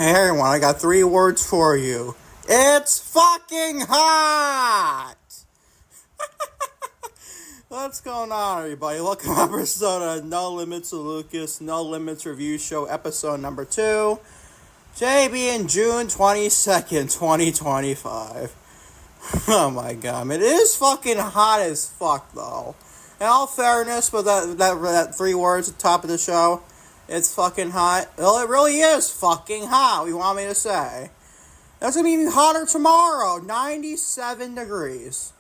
Hey everyone, I got 3 words for you. It's fucking hot! What's going on, everybody? Welcome to episode of No Limits to Lucas, No Limits Review Show, episode number 2. Today being June 22nd, 2025. Oh my god, it is fucking hot as fuck, though. In all fairness, with that 3 words at the top of the show, it's fucking hot. Well, it really is fucking hot, you want me to say. That's gonna be even hotter tomorrow, 97 degrees.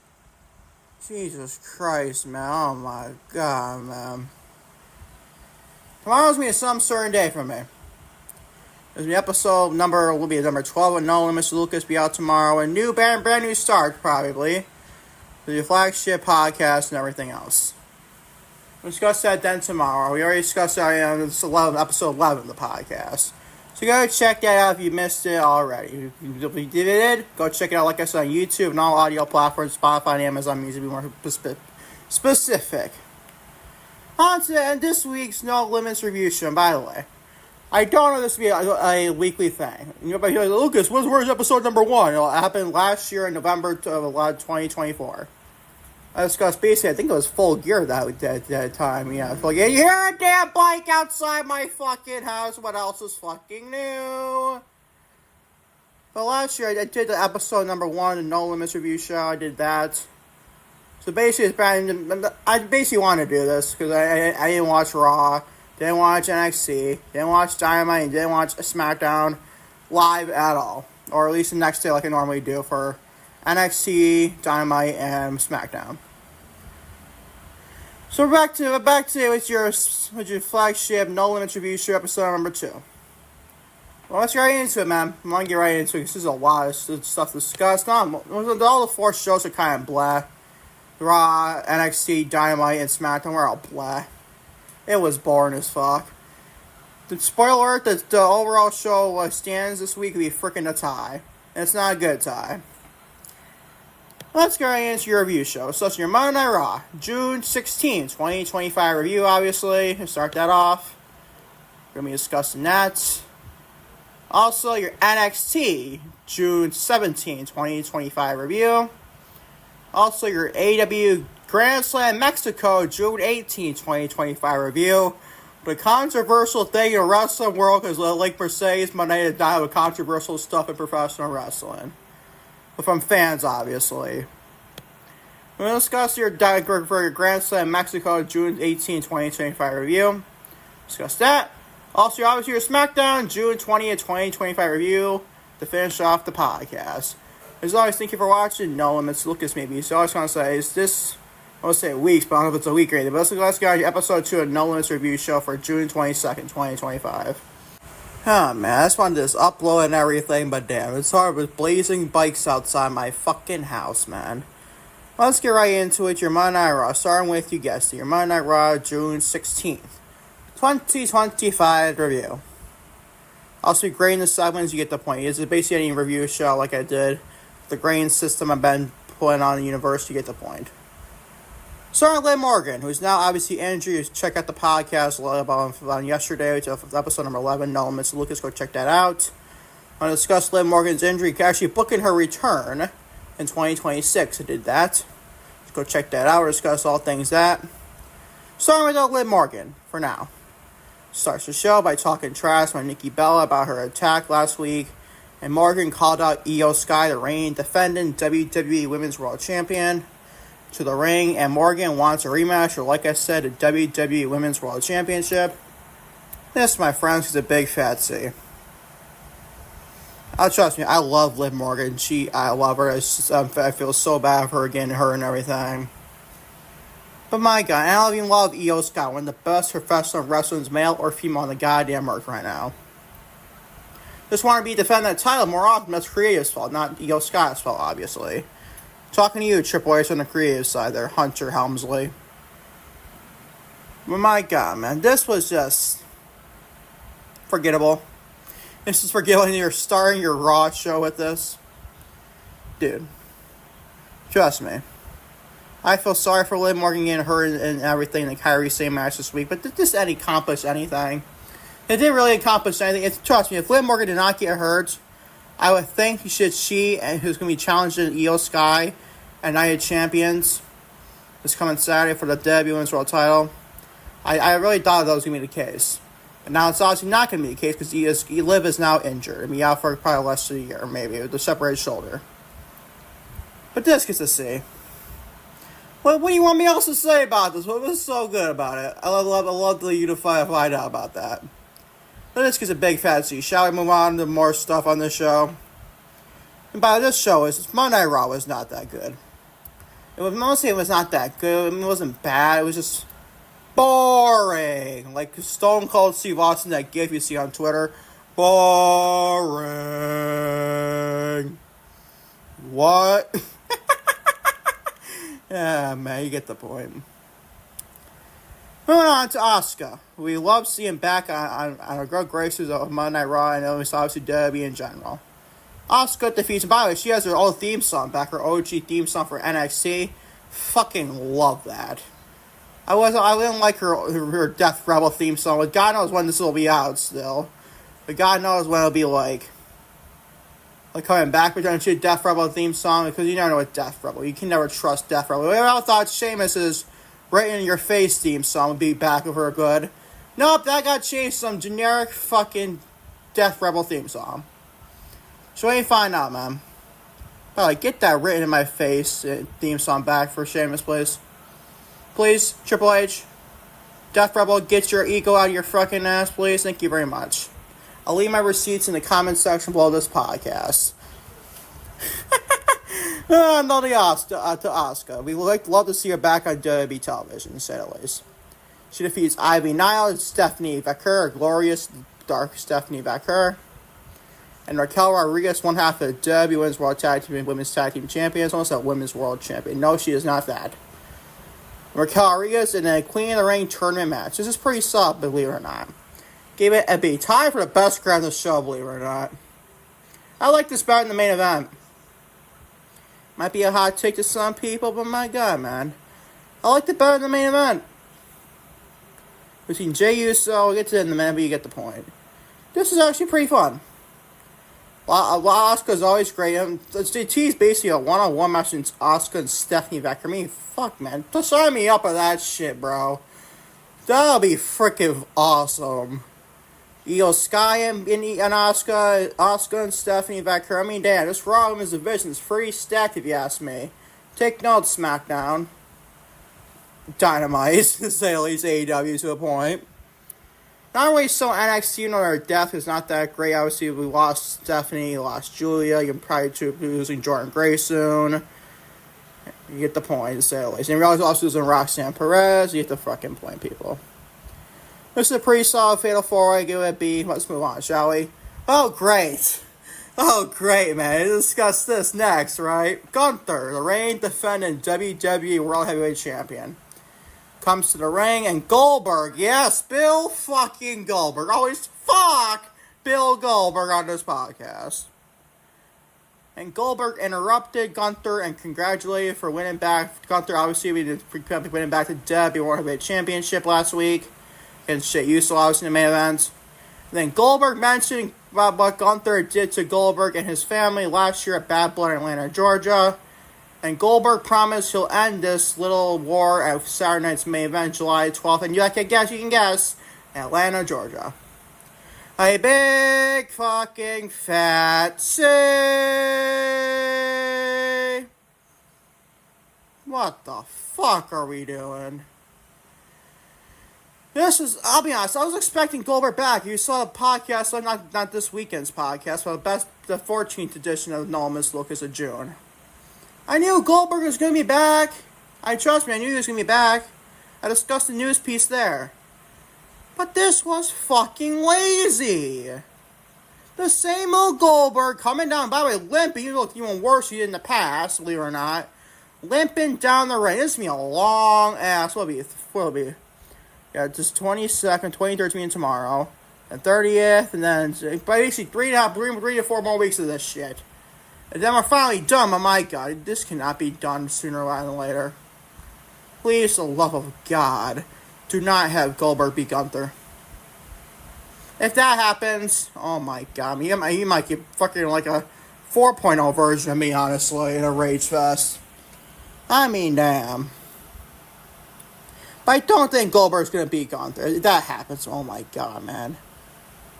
Jesus Christ, man. Oh my god, man. Tomorrow's gonna be some certain day for me. There's an episode will be number 12 with No Limits Lucas be out tomorrow. A new brand new start, probably. With your flagship podcast and everything else. We'll discuss that then tomorrow. We already discussed that in episode 11 of the podcast. So go check that out if you missed it already. If you did, go check it out, like I said, on YouTube and all audio platforms, Spotify and Amazon Music, to be more specific. On to this week's No Limits Review Show, by the way. I don't know this to be a weekly thing. You're like, Lucas, where's episode number 1? It happened last year in November of 2024. I discussed basically, I think it was Full Gear that time, yeah. Like, you hear a damn bike outside my fucking house, what else is fucking new? But last year, I did the episode number 1, the No Limits Review Show, I did that. So basically, I basically want to do this, because I didn't watch Raw, didn't watch NXT, didn't watch Dynamite, and didn't watch SmackDown live at all. Or at least the next day like I normally do for NXT, Dynamite, and SmackDown. So back to with your flagship No Limits Review Show episode number 2. Well, let's get right into it, man. I'm gonna get right into it because there's a lot of stuff to discuss. All the 4 shows are kind of blah. Raw, NXT, Dynamite, and SmackDown were all blah. It was boring as fuck. The spoiler alert, the overall show stands this week will be freaking a tie. And it's not a good tie. Let's get right into your review show. So it's your Monday Night Raw, June 16, 2025 review, obviously. We'll start that off. We're going to be discussing that. Also, your NXT, June 17, 2025 review. Also, your AEW Grand Slam Mexico, June 18, 2025 review. The controversial thing in the wrestling world, because like Mercedes, Mone did not have controversial stuff in professional wrestling. From fans, obviously. We're going to discuss your Grand Slam Mexico, June 18, 2025 review. Discuss that. Also, obviously, your SmackDown, June 20th, 2025 review to finish off the podcast. As always, thank you for watching. No Limits Lucas, maybe. So I was going to say, is this, I would say weeks, but I don't know if it's a week or anything. But let's get on your episode 2 of No Limits Review Show for June 22nd, 2025. Oh man, I just wanted to just upload and everything, but damn, it's hard with blazing bikes outside my fucking house, man. Let's get right into it. Your Monday Night Raw, starting with, you guessed it, your Monday Night Raw, June 16th, 2025 review. Also, grading the segments, you get the point. It's basically any review show like I did. The grading system I've been putting on the universe, you get the point. Starting with Liv Morgan, who's now obviously injured. Check out the podcast about yesterday, which is episode number 11. No Limits Lucas, go check that out. I'm going to discuss Liv Morgan's injury, actually booking her return in 2026. I did that. Just go check that out. We'll discuss all things that. Starting with Liv Morgan, for now. Starts the show by talking trash by Nikki Bella about her attack last week. And Morgan called out Io Sky, the reigning defending WWE Women's World Champion, to the ring, and Morgan wants a rematch, or like I said, a WWE Women's World Championship. This, my friends, is a big fat C. Trust me, I love Liv Morgan. I love her. I feel so bad for her getting hurt and everything. But my God, I don't even love Io Sky, one of the best professional wrestlers, male or female, on the goddamn earth right now. Just want to be defending that title more often. That's Creative's fault, not Io Sky's fault, obviously. Talking to you, Triple H on the creative side there, Hunter Helmsley. But my God, man, this was just forgettable. This is forgettable. You're starting your Raw show with this. Dude, trust me. I feel sorry for Liv Morgan getting hurt and everything in the Kairi Sane match this week, but did this accomplish anything? It didn't really accomplish anything. Trust me, if Liv Morgan did not get hurt, I would think she and who's going to be challenging Io Sky and United Champions this coming Saturday for the WWE Women's World Title. I really thought that was going to be the case. But now it's obviously not going to be the case because Liv is now injured. I mean, out for probably less than a year, maybe, with a separated shoulder. But this gets to see. What do you want me else to say about this? What was so good about it? I love the unify find out about that. But this gets a big fat C. Shall we move on to more stuff on this show? And by this show, Monday Night Raw was not that good. Mostly it was not that good. I mean, it wasn't bad. It was just boring. Like Stone Cold Steve Austin, that gif you see on Twitter. Boring. What? Yeah, man, you get the point. Moving on to Asuka. We love seeing back on our good graces of Monday Night Raw and obviously WWE in general. Asuka defeats, by the way, she has her old theme song back, her OG theme song for NXT. Fucking love that. I didn't like her Death Rebel theme song, but God knows when this will be out still. But God knows when it'll be like coming back, but don't you Death Rebel theme song, because you never know what Death Rebel. You can never trust Death Rebel. We all thought Sheamus's right in your face theme song would be back with her good. Nope, that got changed to some generic fucking Death Rebel theme song. So we ain't find out, man. But get that written in my face theme song back for Sheamus, please. Please, Triple H. Death Rebel, get your ego out of your fucking ass, please. Thank you very much. I'll leave my receipts in the comment section below this podcast. No, to Asuka. We would love to see her back on WWE television, to say the least. She defeats Ivy Nile and Stephanie Vaquer, a glorious, dark Stephanie Vaquer. And Raquel Rodriguez, one half of the WWE Women's World Tag Team and Women's Tag Team Champions, also a Women's World Champion. No, she is not that. Raquel Rodriguez in a Queen of the Ring tournament match. This is pretty soft, believe it or not. Gave it a B. Tied for the best crowd in the show, believe it or not. I like this better than the main event. Might be a hot take to some people, but my God, man. I liked it better than the main event. Between Jey Uso, we'll get to it in a minute, but you get the point. This is actually pretty fun. While Asuka's always great, T's basically a one-on-one match against Asuka and Stephanie Vaquer. I mean, fuck, man. Just sign me up for that shit, bro. That'll be freaking awesome. Io Sky and Asuka and Stephanie Vaquer. I mean, damn, this Raw Women's Division is pretty stacked if you ask me. Take notes, SmackDown. Dynamite, to say at least AEW to a point. Not really so NXT, nor their depth is not that great. Obviously, we lost Stephanie, lost Julia. You're probably be losing Jordan Gray soon. You get the point, to say the least. And you're also losing Roxanne Perez. You get the fucking point, people. This is a pretty solid Fatal 4-Way. Give it a B. Let's move on, shall we? Oh, great. Oh, great, man. Let's discuss this next, right? Gunther, the reigning defending WWE World Heavyweight Champion, comes to the ring, and Goldberg, yes, Bill fucking Goldberg. Always fuck Bill Goldberg on this podcast. And Goldberg interrupted Gunther and congratulated for winning back. Gunther, obviously, winning back to WWE World Heavyweight Championship last week. And shit, Uso obviously in the main event. And then Goldberg mentioned about what Gunther did to Goldberg and his family last year at Bad Blood in Atlanta, Georgia. And Goldberg promised he'll end this little war at Saturday night's main event, July 12th. And you can guess, Atlanta, Georgia. A big fucking fat C. What the fuck are we doing? I'll be honest, I was expecting Goldberg back. You saw the podcast, not this weekend's podcast, but the 14th edition of No Miss Lucas of June. I knew Goldberg was going to be back. Trust me, I knew he was going to be back. I discussed the news piece there. But this was fucking lazy. The same old Goldberg coming down, by the way, limping. He looked even worse than he did in the past, believe it or not. Limping down the ring. This is going to be a long ass. What'll it be? Yeah, just 22nd, 23rd meeting tomorrow. And 30th, and then basically 3 to 4 more weeks of this shit. And then we're finally done, but my God, this cannot be done sooner rather than later. Please, for the love of God, do not have Goldberg beat Gunther. If that happens, oh my god, he might get fucking like a 4.0 version of me, honestly, in a Rage Fest. I mean, damn. But I don't think Goldberg's gonna beat Gunther. If that happens, oh my god, man.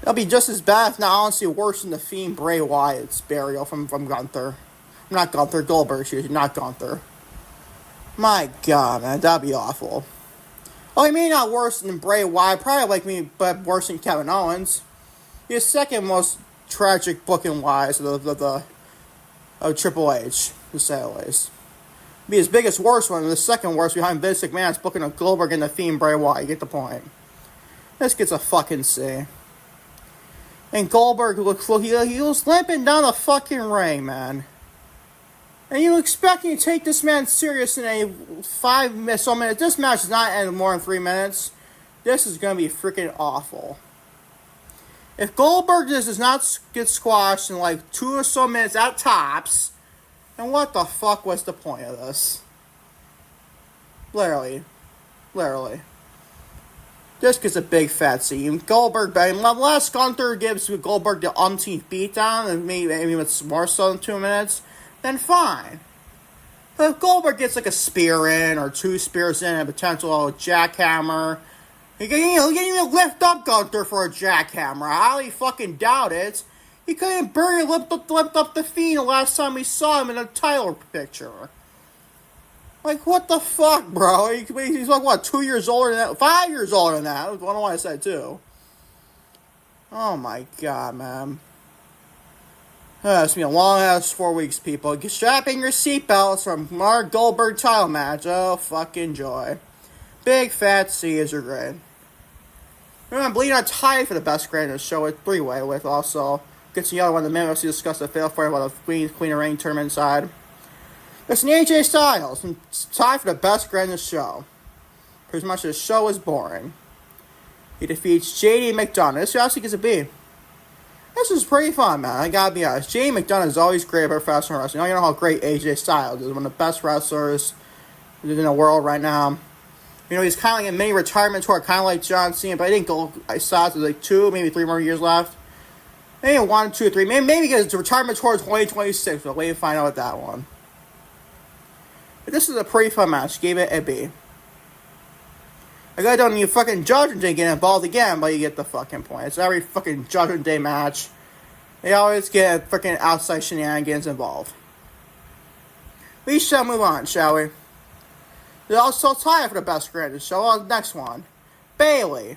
It'll be just as bad, if not honestly worse than the Fiend Bray Wyatt's burial from Gunther. Not Gunther, Goldberg, excuse me, not Gunther. My god, man, that'd be awful. Oh, he may not worse than Bray Wyatt, probably like me, but worse than Kevin Owens. He's second most tragic booking wise of Triple H, to say the least. Be his biggest worst one, and the second worst behind Vince McMahon's booking of Goldberg and the Fiend Bray Wyatt. You get the point. This gets a fucking C. And Goldberg he was limping down the fucking ring, man. And you expect me to take this man serious in a 5 minutes? So, man, if this match does not end more than 3 minutes, this is going to be freaking awful. If Goldberg does not get squashed in like 2 or so minutes at tops, then what the fuck was the point of this? Literally. This gets a big fat C. Goldberg, unless Gunther gives Goldberg the umpteenth beatdown, and maybe it's more so than 2 minutes, then fine. But if Goldberg gets like a spear in, or 2 spears in, and a potential jackhammer, he can even lift up Gunther for a jackhammer. I highly fucking doubt it. He couldn't lift up the Fiend the last time we saw him in a title picture. Like, what the fuck, bro? He's like, what, 2 years older than that? 5 years older than that. I don't know why I said 2. Oh my god, man. It's been a long-ass 4 weeks, people. Strap in your seatbelts from Mark Goldberg title match. Oh, fucking joy. Big fat C is your grade. Remember, Bleeding on tied for the best grade in the show with 3-way, with also gets the other one in the minute to discuss the fail for about the Queen of Reign tournament side. It's an AJ Styles, and tied for the best grade in the show. Pretty much the show is boring. He defeats JD McDonough. This actually gets a B. This is pretty fun, man. I gotta be honest. JD McDonough is always great at professional wrestling. You know how great AJ Styles is. One of the best wrestlers in the world right now. You know, he's kind of like a mini retirement tour, kind of like John Cena, but I think Styles has like 2, maybe 3 more years left. Maybe 1, 2, 3. Maybe because it's a retirement tour 2026. We'll wait to find out with that one. But this is a pretty fun match. Gave it a B. I gotta don't need fucking Judgment Day get involved again, but you get the fucking point. It's every fucking Judgment Day match. They always get freaking outside shenanigans involved. We shall move on, shall we? They also tie for the best grade. So the next one. Bayley.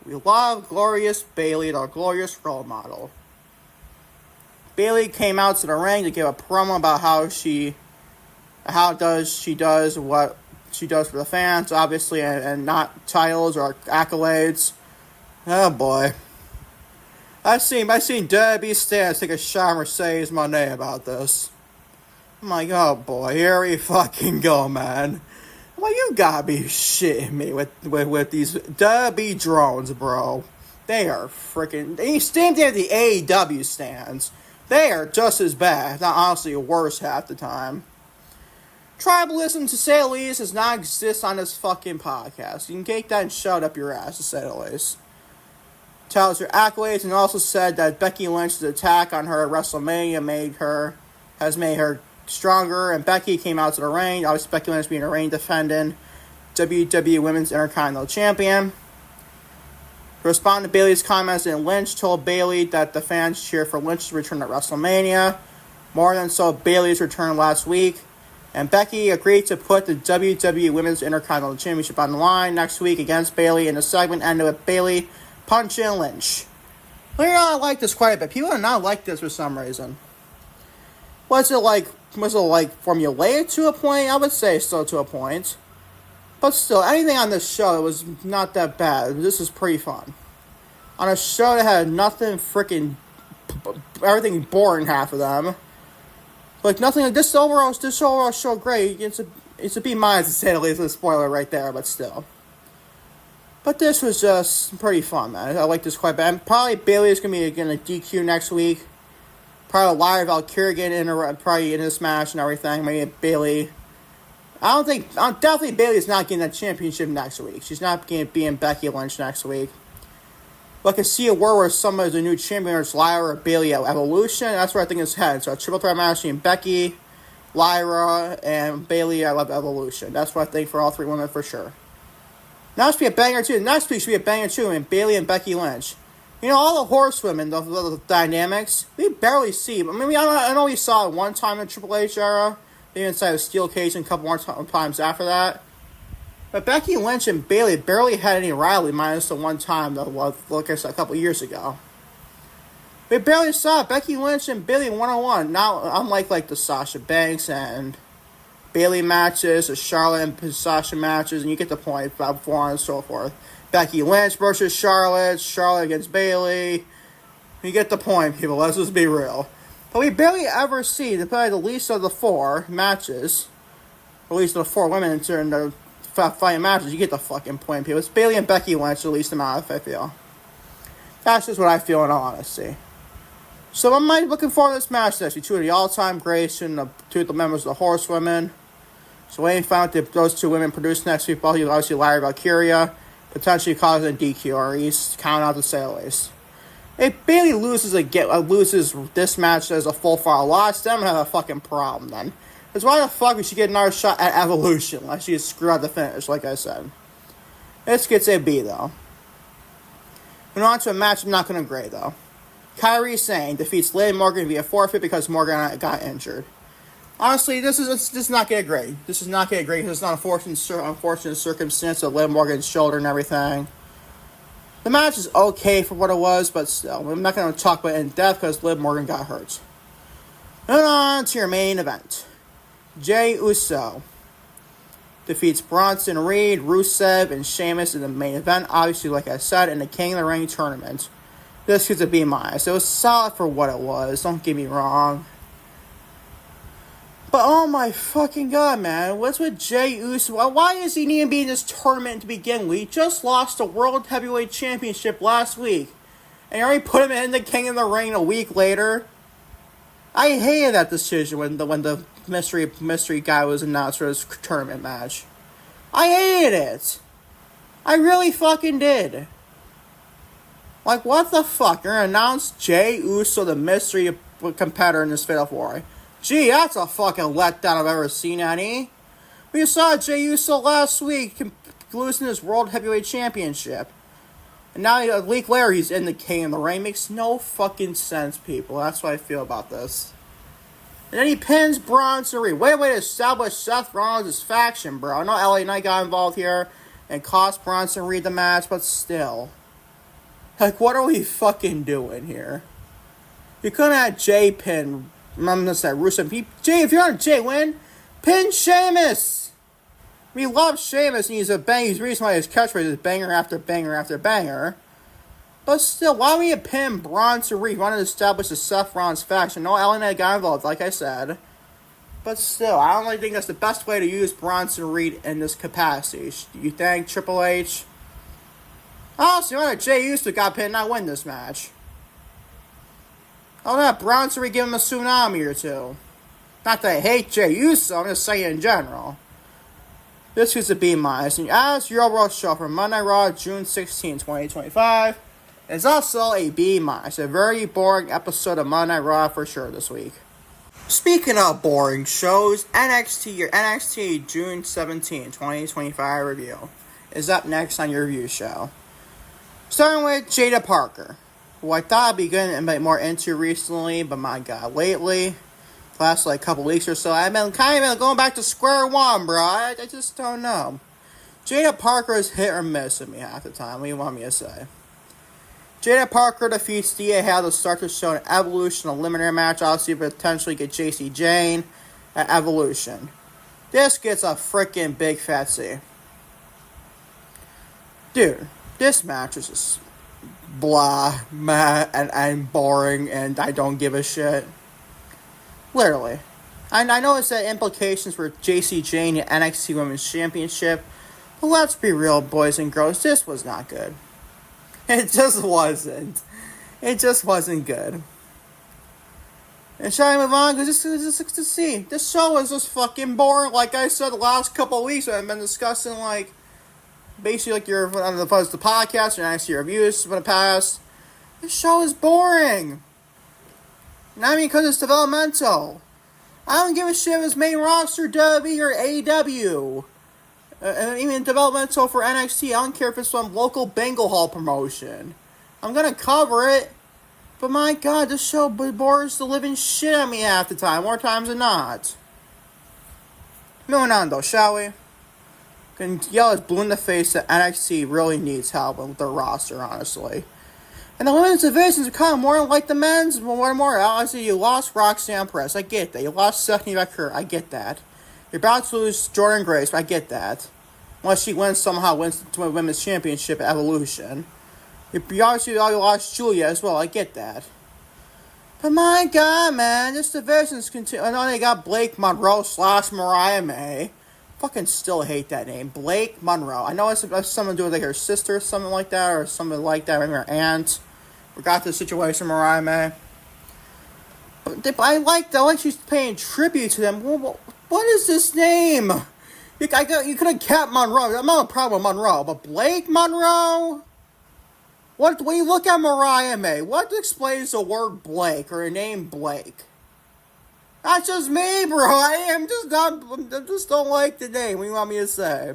We love glorious Bayley, the glorious role model. Bayley came out to the ring to give a promo about how she does what she does for the fans, obviously, and not titles or accolades. Oh boy. I've seen Debbie Stans take a shot at Mercedes Mone about this. I'm like, oh boy, here we fucking go, man. Well, you gotta be shitting me with these Debbie drones, bro. They are freaking. They stand there at the AEW stands. They are just as bad, not honestly worse half the time. Tribalism, to say the least, does not exist on this fucking podcast. You can take that and shove it up your ass, to say the least. Tells her accolades and also said that Becky Lynch's attack on her at WrestleMania has made her stronger, and Becky came out to the ring. Obviously, Becky Lynch being a reigning defending WWE Women's Intercontinental Champion. To respond to Bayley's comments, and Lynch told Bayley that the fans cheer for Lynch's return at WrestleMania. More than so, Bayley's return last week. And Becky agreed to put the WWE Women's Intercontinental Championship on the line next week against Bayley, and the segment ended with Bayley punching Lynch. Well, I like this quite a bit. People do not like this for some reason. Was it like formulaic to a point? I would say so, to a point. But still, anything on this show was not that bad. This is pretty fun. On a show that had nothing freaking, everything boring, half of them. Like, nothing like this overall show great. It's a B- to say the least. A spoiler right there, but still. But this was just pretty fun, man. I like this quite a bit. And probably Bayley's gonna be getting a DQ next week. Probably live Valkyria getting probably in this match and everything. Maybe Bayley. Definitely Bayley's not getting that championship next week. She's not going to be in Becky Lynch next week. But I can see a world where somebody's a new champion, it's Lyra or Bayley at Evolution. That's where I think it's headed. So a triple threat match between Becky, Lyra, and Bayley at Evolution. That's what I think for all three women for sure. Now should be a banger too. Next week should be a banger too. I mean, Bayley and Becky Lynch. You know, all the horsewomen, the dynamics, we barely see. I mean, I know we saw it one time in the Triple H era. They inside a steel cage and a couple more times after that. But Becky Lynch and Bayley barely had any rivalry, minus the one time, like I said, a couple years ago. We barely saw Becky Lynch and Bayley one-on-one. Now, unlike like the Sasha Banks and Bayley matches, the Charlotte and Sasha matches, and you get the point, about so on and so forth. Becky Lynch versus Charlotte, Charlotte against Bayley. You get the point, people. Let's just be real. But we barely ever see, probably the least of the four matches, or at least the four women in the fighting matches. You get the fucking point, people. It's Bayley and Becky Lynch, the least amount, if I feel. That's just what I feel in all honesty. So I'm looking forward to this match next week. Two of the all-time greats and two of the members of the Horsewomen. So we ain't found that those two women produce next week. Obviously, Lyra Valkyria, potentially causing a DQ, or he's counting out the saleways. If Bayley loses this match as a full file loss, then I'm gonna have a fucking problem then. Because why the fuck would she get another shot at Evolution unless she screwed out the finish, like I said. This gets a B though. And on to a match I'm not gonna grade though. Kairi Sane defeats Liv Morgan via forfeit because Morgan got injured. Honestly, this is not getting great. This is not getting great because it's not unfortunate circumstance of Liv Morgan's shoulder and everything. The match is okay for what it was, but still, I'm not going to talk about it in depth because Liv Morgan got hurt. Moving on to your main event. Jey Uso defeats Bronson Reed, Rusev, and Sheamus in the main event. Obviously, like I said, in the King of the Ring tournament. This gets a B-. It was solid for what it was, don't get me wrong. But oh my fucking god, man. What's with Jey Uso? Why does he need to be in this tournament to begin with? He just lost the World Heavyweight Championship last week. And you already put him in the King of the Ring a week later? I hated that decision when the mystery guy was announced for his tournament match. I hated it. I really fucking did. Like, what the fuck? You're gonna announce Jey Uso, the mystery competitor in this Fatal 4. Gee, that's a fucking letdown I've ever seen any. We saw Jey Uso last week losing his World Heavyweight Championship. And now a week later he's in the King of the Ring. Makes no fucking sense, people. That's what I feel about this. And then he pins Bronson Reed. Way to establish Seth Rollins' faction, bro. I know LA Knight got involved here and cost Bronson Reed the match, but still. Like, what are we fucking doing here? You couldn't have Jey pin... I'm going to say Rusev. Jey, if you're on Jey win, pin Sheamus. We love Sheamus, and he's a bang. He's the reason why his catchphrase is banger after banger after banger. But still, why would you pin Bronson Reed? Want to establish the Seth Rollins faction? No LA Knight got involved, like I said. But still, I don't really think that's the best way to use Bronson Reed in this capacity. You think Triple H? Oh, so Jey Uso got pinned and I win this match. Oh, that Bronson Reed give him a tsunami or two. Not that I hate Jey Uso, I'm just saying in general. This is a B-. And as your overall show for Monday Raw, June 16, 2025, it's also a B-. It's a very boring episode of Monday Raw for sure this week. Speaking of boring shows, your NXT June 17, 2025 review is up next on your review show. Starting with Jada Parker, who I thought I'd be getting a bit more into recently, but my god, lately, the last couple weeks or so, I've been kind of going back to square one, bro. I just don't know. Jada Parker is hit or miss with me half the time. What do you want me to say? Jada Parker defeats Thea Hale to start the show in Evolution Eliminator match, obviously potentially get JC Jane at Evolution. This gets a freaking big fat C. Dude, this match is just blah, meh, and boring, and I don't give a shit. Literally. And I know it's the implications for JC Jane and NXT Women's Championship, but let's be real, boys and girls, this was not good. It just wasn't. It just wasn't good. And shall I move on? Because this is to see. This show was just fucking boring. Like I said the last couple of weeks, I've been discussing, basically like your on the podcast or NXT reviews for the past. This show is boring. And I mean, because it's developmental. I don't give a shit if it's main roster, WWE, or AEW. And even developmental for NXT. I don't care if it's some local Bengal Hall promotion. I'm gonna cover it. But my god, this show bores the living shit out of me half the time. More times than not. Moving on though, shall we? Can yell as blue in the face that NXT really needs help with their roster, honestly. And the women's divisions are kind of more like the men's, more and more. Obviously, you lost Roxanne Perez, I get that. You lost Stephanie McCurry, I get that. You're about to lose Jordan Grace, I get that. Unless she somehow wins the women's championship at Evolution. You obviously lost Julia as well, I get that. But my god, man, this division's continue. I know they got Blake Monroe / Mariah May. Fucking still hate that name. Blake Monroe. I know it's something to do with like her sister or something like that, or something like that, maybe her aunt. Forgot the situation, Mariah May. But I like she's paying tribute to them. What is this name? You could have kept Monroe. I'm not a problem with Monroe, but Blake Monroe? When you look at Mariah May, what explains the word Blake or her name Blake? That's just me, bro. I just don't like the name. What do you want me to say?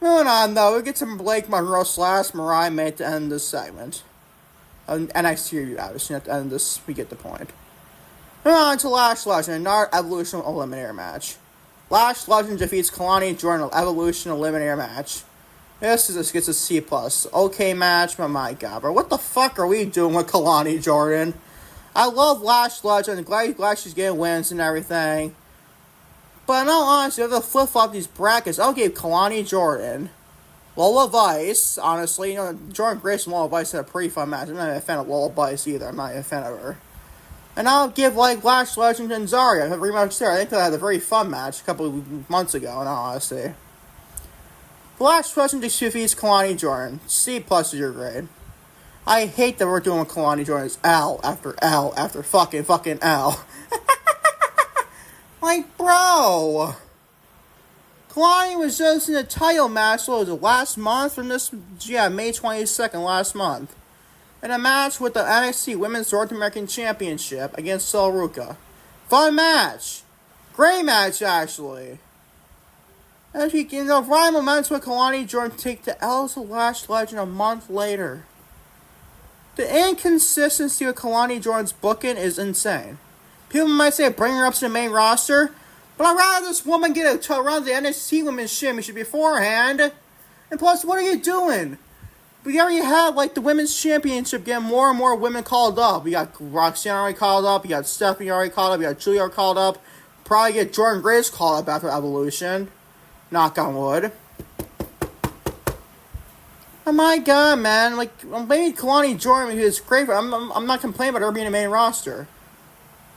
Moving on, though, we get to Blake Monroe / Mariah May at the end of this segment. NXT review, obviously. At the end of this, we get the point. Moving on to Lash Legend, another Evolution Eliminator match. Lash Legend defeats Kalani Jordan, Evolution Eliminator match. This gets a C+. Okay match, but my god, bro. What the fuck are we doing with Kalani Jordan? I love Lash Legend. Glad she's getting wins and everything. But in all honesty, I have to flip-flop these brackets. I'll give Kalani Jordan Lola Vice, honestly. You know, Jordan Grace and Lola Vice had a pretty fun match. I'm not a fan of Lola Vice either. I'm not a fan of her. And I'll give, Lash Legend and Zarya a rematch there. I think they had a very fun match a couple of months ago, in all honesty. Lash Legend defeats Kalani Jordan. C+ is your grade. I hate that we're doing Kalani Jordan. It's L after L after fucking L. Bro. Kalani was just in a title match, what was it, last month from this, May 22nd, last month. In a match with the NXT Women's North American Championship against Sol Ruka. Fun match. Great match, actually. And if you know, Ryan moments with Kalani Jordan take the L to Lash Legend a month later. The inconsistency with Kalani Jordan's booking is insane. People might say bring her up to the main roster, but I'd rather this woman get a run the NXT Women's Championship beforehand. And plus, what are you doing? We already have, the Women's Championship getting more and more women called up. We got Roxanne already called up, you got Stephanie already called up, you got Julia called up. Probably get Jordan Grace called up after Evolution. Knock on wood. Oh my god, man. Maybe Kalani Jordan, who's great. I'm not complaining about her being a main roster.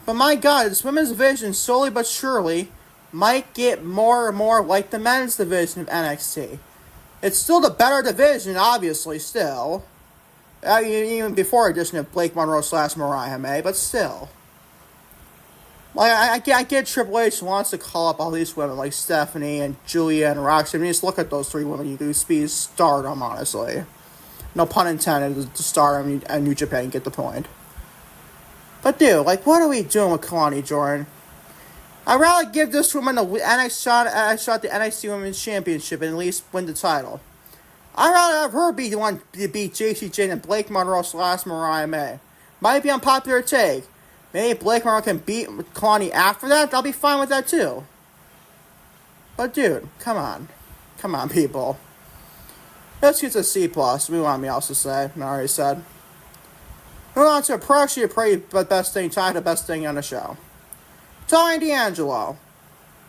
But my god, this women's division, slowly but surely, might get more and more like the men's division of NXT. It's still the better division, obviously, still. Even before addition of Blake Monroe / Mariah May, but still. I get Triple H wants to call up all these women like Stephanie and Julia and Roxanne. I mean, just look at those three women. You can speed stardom, honestly. No pun intended, to stardom and New Japan, get the point. But dude, what are we doing with Kalani Jordan? I'd rather give this woman a shot at the NXT Women's Championship and at least win the title. I'd rather have her be the one to beat JC Jane and Blake Monroe / Mariah May. Might be an unpopular take. Maybe Blake Monroe can beat Kalani after that. I'll be fine with that too. But dude, come on. Come on, people. Let's get to C+. We want me else to say. I already said. Move on to the best thing on the show. Tony D'Angelo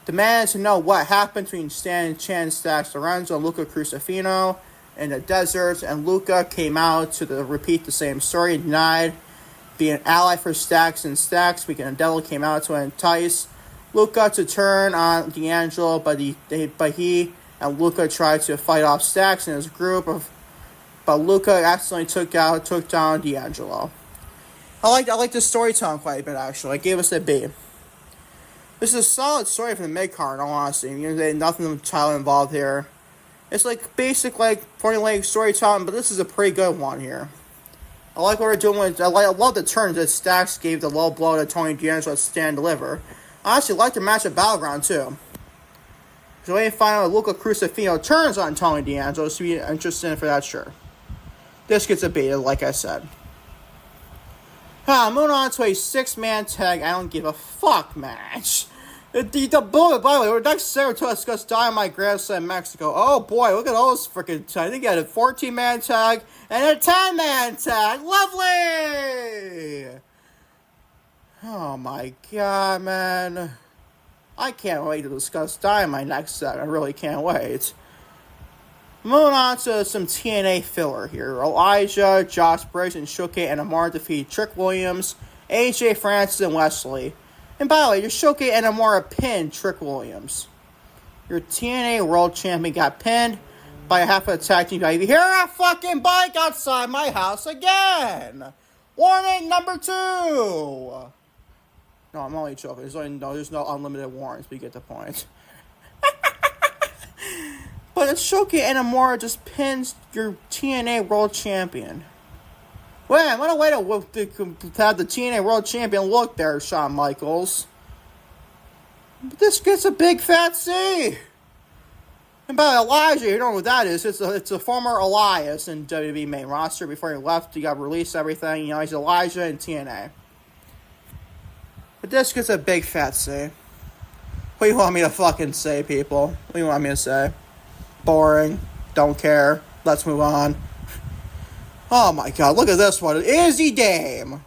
demands to know what happened between Stan Chan, Stacks Lorenzo, and Luca Crucifino in the desert, and Luca came out to repeat the same story, denied being an ally for Stacks and Stacks. Weekend and Devil came out to entice Luca to turn on D'Angelo, but he and Luca tried to fight off Stacks and his group, but Luca accidentally took down D'Angelo. I like the storytelling quite a bit, actually. I gave us a B. This is a solid story from the mid-card, in all honesty. There's nothing with child involved here. It's like basic, like, formulaic storytelling, but this is a pretty good one here. I like what we're doing with, I love the turns that Stacks gave the low blow to Tony D'Angelo to stand deliver. I actually like the match at Battleground, too. So we find out Luca Crucifino turns on Tony D'Angelo, so be interested for that, sure. This gets a beta, like I said. Moving on to a 6-man tag, I don't give a fuck match. By the way, we're next Saturday to discuss Dynamite Grand Slam Mexico. Oh boy, look at all those freaking tags. They got a 14-man tag and a 10-man tag. Lovely! Oh my god, man. I can't wait to discuss Dynamite next Saturday. I really can't wait. Moving on to some TNA filler here. Elijah, Josh Briggs, and Shohei Inamura defeat Trick Williams, AJ Francis, and Wesley. And by the way, your Shohei Inamura pinned Trick Williams. Your TNA World Champion got pinned by half of the tag team. You hear a fucking bike outside my house again! Warning number 2! No, I'm only joking. There's no unlimited warnings, but you get the point. But it's Shohei Inamura just pins your TNA World Champion. Man, what a way to have the TNA World Champion look there, Shawn Michaels. But this gets a big fat C. And by Elijah, you don't know what that is. It's a former Elias in WWE main roster. Before he left, he got released, everything. You know, he's Elijah in TNA. But this gets a big fat C. What do you want me to fucking say, people? What do you want me to say? Boring. Don't care. Let's move on. Oh my god, look at this one. Izzy Dame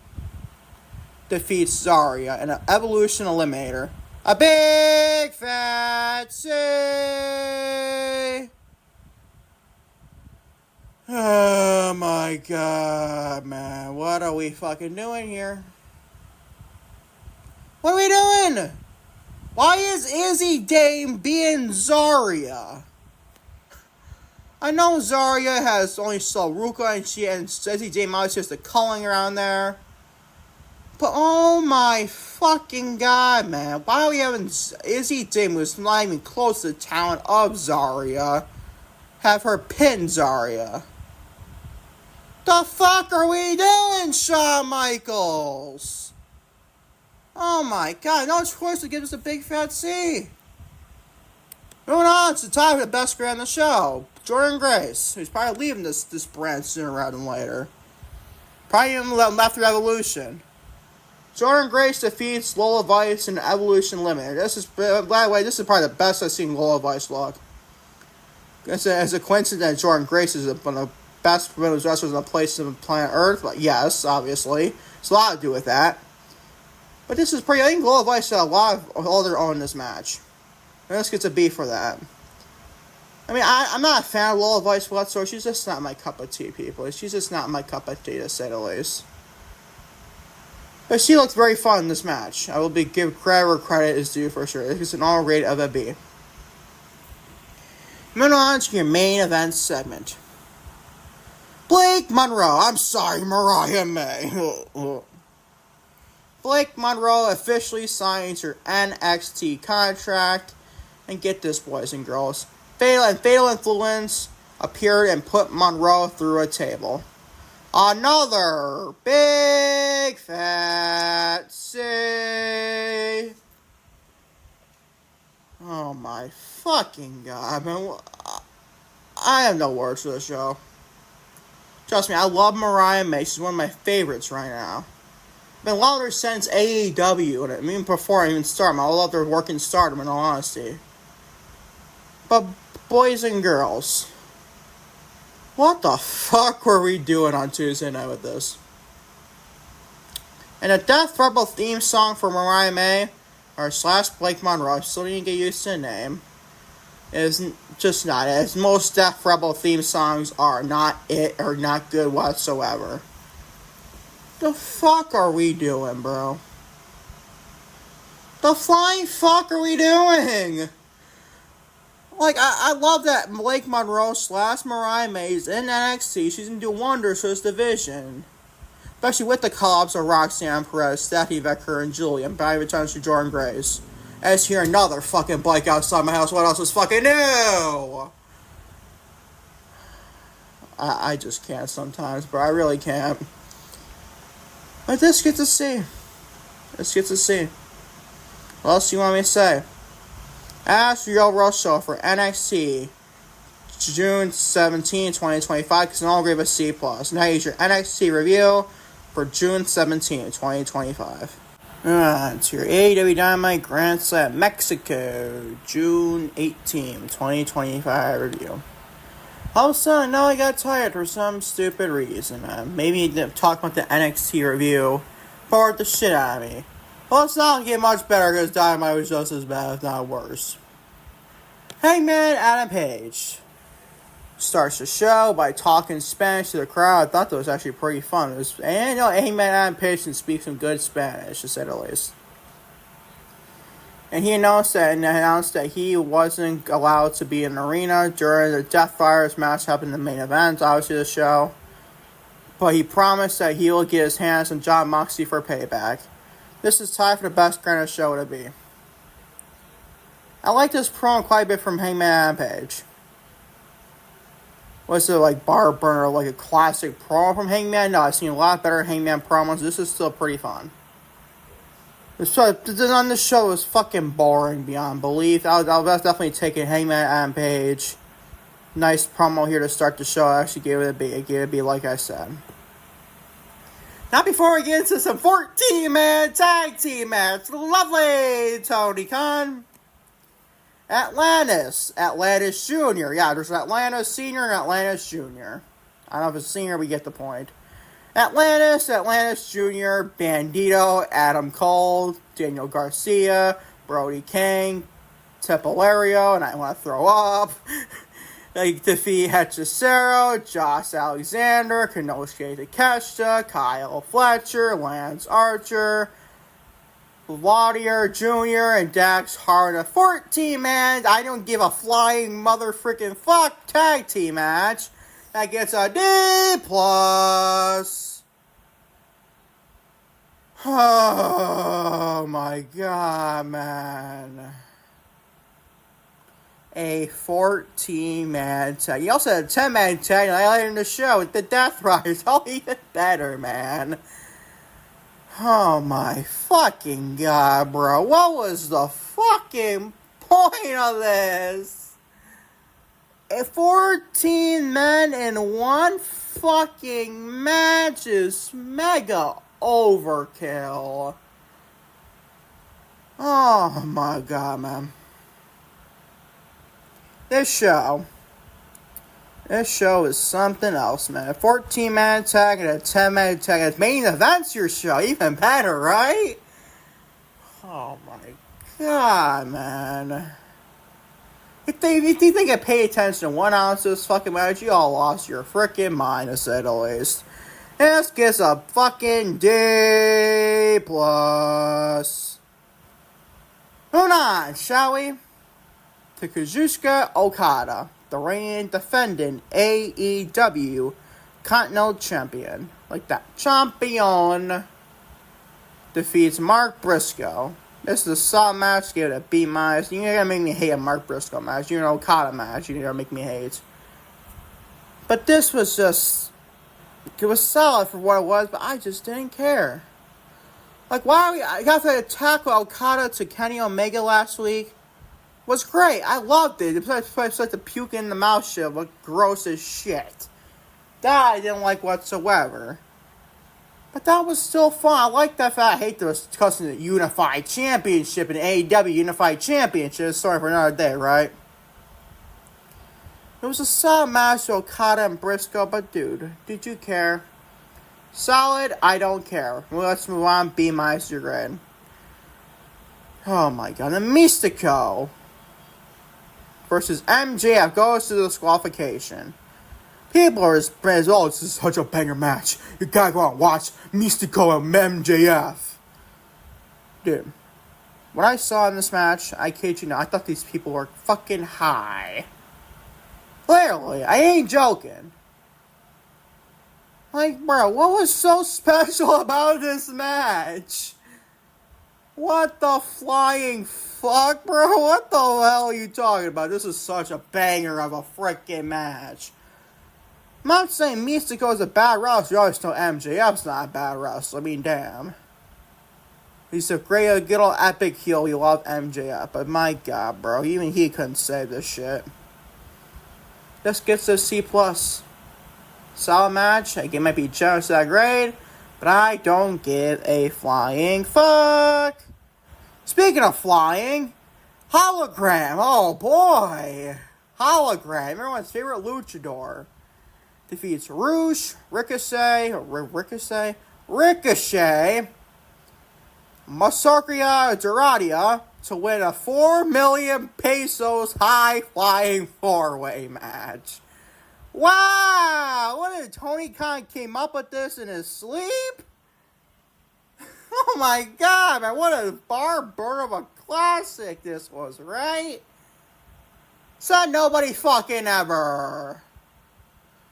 defeats Zarya in an Evolution Eliminator. A big fat C. Oh my god, man. What are we fucking doing here? What are we doing? Why is Izzy Dame being Zarya? I know Zarya has only Ruka and Izzy Dame obviously has the culling around there. But oh my fucking god, man. Why are we having Izzy Dame, who's not even close to the talent of Zarya, have her pin Zarya? The fuck are we doing, Shawn Michaels? Oh my god, no choice to give us a big fat C. Moving on, it's the time for the best girl on the show. Jordan Grace, who's probably leaving this brand sooner rather than later. Probably even left through Evolution. Jordan Grace defeats Lola Vice in Evolution Limited. By the way, this is probably the best I've seen Lola Vice look. As a coincidence, Jordan Grace is one of the best women's wrestlers on the place of planet Earth. But yes, obviously. It's a lot to do with that. But this is pretty, I think Lola Vice had a lot of all their own in this match. And this gets a B for that. I mean, I'm not a fan of Lola Vice whatsoever. She's just not my cup of tea, people. She's just not my cup of tea, to say the least. But she looked very fun in this match. I will give credit where credit is due for sure. It's an all rate of a B. Moving on to your main event segment. Blake Monroe. I'm sorry, Mariah May. Blake Monroe officially signs her NXT contract. And get this, boys and girls. Fatal Influence appeared and put Monroe through a table. Another big fat C. Oh my fucking god, man. I have no words for this show. Trust me, I love Mariah May. She's one of my favorites right now. I've been loving her since AEW, and even before I even started. I love her work in Stardom, in all honesty. But, boys and girls, what the fuck were we doing on Tuesday night with this? And a Death Rebel theme song for Mariah May, or / Blake Monroe, I still need to get used to the name, is just not it. As most Death Rebel theme songs are not it, or not good whatsoever. The fuck are we doing, bro? The flying fuck are we doing? Like, I love that Blake Monroe / Mariah May is in NXT. She's going to do wonders for this division. Especially with the collabs of Roxanne Perez, Stephanie Becker, and Julian. By returns to Jordan Grace. As here another fucking bike outside my house. What else is fucking new? I just can't sometimes, but I really can't. But this get to see. What else do you want me to say? Ask Real Russell for NXT June 17, 2025, because I'll give a C+. Now here's your NXT review for June 17, 2025. It's your AEW Dynamite Grand Slam Mexico, June 18, 2025 review. All of a sudden, now I got tired for some stupid reason, man. Maybe talk about the NXT review bored the shit out of me. Well, it's not gonna get much better because Dynamite was just as bad, if not worse. Hangman Adam Page starts the show by talking Spanish to the crowd. I thought that was actually pretty fun. Hangman Adam Page can speak some good Spanish, to say the least. And he announced that he wasn't allowed to be in the arena during the Death Fighters match happening in the main event, obviously the show. But he promised that he will get his hands on Jon Moxley for payback. This is tied for the best kind of show to be. I like this promo quite a bit from Hangman Adam Page. Was it like bar burner, like a classic promo from Hangman? No, I've seen a lot better Hangman promos. This is still pretty fun. On this show, it was fucking boring beyond belief. I was definitely taking Hangman Adam Page. Nice promo here to start the show. I actually gave it a B. I gave it a B like I said. Now before we get into some 14-man tag team match, lovely Tony Khan. Atlantis Jr. Yeah, there's Atlantis Senior and Atlantis Jr. I don't know if it's Senior, we get the point. Atlantis Jr., Bandito, Adam Cole, Daniel Garcia, Brody King, Tepalario, and I want to throw up. They defeat Hechicero, Josh Alexander, Konosuke Takeshita, Kyle Fletcher, Lance Archer, Laudier Jr., and Dax Harwood. A 14-man, I don't give a flying motherfucking fuck tag team match. That gets a D+. Oh my god, man. A 14-man tag. You also had a 10-man tag later in the show with the Death Riders. Oh, even better, man. Oh my fucking god, bro. What was the fucking point of this? 14 men in one fucking match is mega overkill. Oh my god, man. This show is something else, man. A 14-man tag and a 10-man tag. It's main events your show. Even better, right? Oh my god, man. If you think I pay attention to 1 ounce of this fucking match, you all lost your freaking mind, to say the least. This gets a fucking D+. Moving on, shall we? To Kazuchika Okada, the reigning defending AEW Continental Champion. Like that. Champion defeats Mark Briscoe. This is a solid match. Give it a B-. You're gonna make me hate a Mark Briscoe match. You're an Okada match. You're gonna make me hate. But this was just... It was solid for what it was, but I just didn't care. Like, I got to attack Okada to Kenny Omega last week. Was great. I loved it. It's like the puke in the mouth shit. Looked gross as shit. That I didn't like whatsoever. But that was still fun. I like that fact. I hate discussing the Unified Championship and AEW Unified Championship. Sorry for another day, right? It was a solid match with Okada and Briscoe, but dude, did you care? Solid, I don't care. Well, let's move on. B- your grade. Oh my god. And Mystico versus MJF goes to the disqualification. People are as oh, this is such a banger match. You gotta go out and watch Mystico and MJF. Dude, when I saw in this match, I kid you not, I thought these people were fucking high. Clearly, I ain't joking. Like, bro, what was so special about this match? What the flying fuck, bro? What the hell are you talking about? This is such a banger of a freaking match. I'm not saying Mystico is a bad wrestler. You always know MJF's not a bad wrestler. I mean, damn. He's a great, good old epic heel. We love MJF. But my God, bro. Even he couldn't save this shit. This gets a C+. Solid match. It might be generous to that grade. But I don't give a flying fuck. Speaking of flying. Hologram. Oh, boy. Hologram. Everyone's favorite luchador. Defeats Ricochet, Masakria Duradia to win a 4 million pesos high-flying four-way match. Wow! What did Tony Khan came up with this in his sleep? Oh my God, man, what a barber of a classic this was, right? Said nobody fucking ever.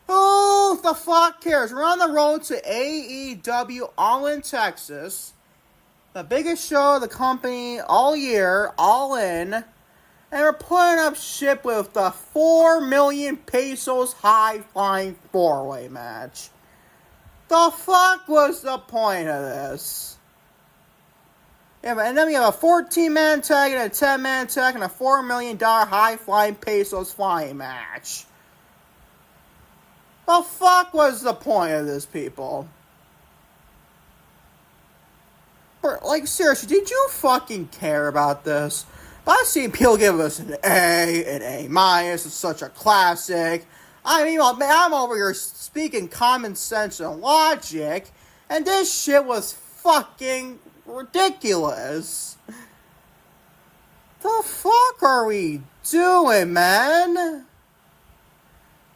Who the fuck cares? We're on the road to AEW All in Texas. The biggest show of the company all year, All In. And we're putting up shit with the 4 million pesos high-flying four-way match. The fuck was the point of this? Yeah, and then we have a 14-man tag and a 10-man tag and a $4 million high-flying pesos flying match. The fuck was the point of this, people? Like, seriously, did you fucking care about this? I've seen people give us an A, an A-. It's such a classic. I mean, I'm over here speaking common sense and logic, and this shit was fucking ridiculous. The fuck are we doing, man?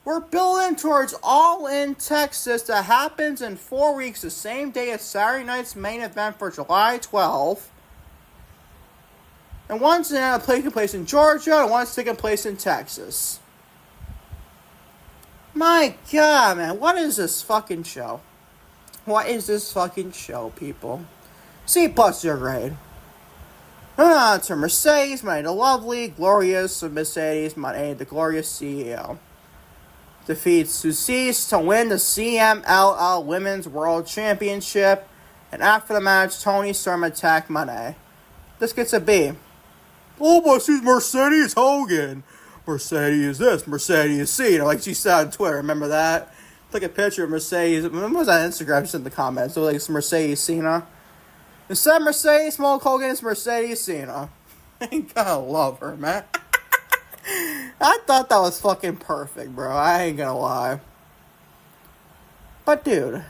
We're building towards All In Texas that happens in 4 weeks, the same day as Saturday night's main event for July 12th. And one's taking place in Georgia, and one's taking place in Texas. My God, man, what is this fucking show? What is this fucking show, people? C+ your grade. Moving on to Mercedes, Mone the Lovely, Glorious Mercedes, Mone the Glorious CEO. Defeats Sucease to win the CMLL Women's World Championship. And after the match, Tony Storm attacked Mone. This gets a B. Oh, but she's Mercedes Hogan. Mercedes this, Mercedes Cena. Like she said on Twitter, remember that? Took a picture of Mercedes. When was that on Instagram? Just in the comments. So like it's Mercedes Cena. Instead of Mercedes Hulk Hogan, it's Mercedes Cena. I gotta love her, man. I thought that was fucking perfect, bro. I ain't gonna lie. But dude,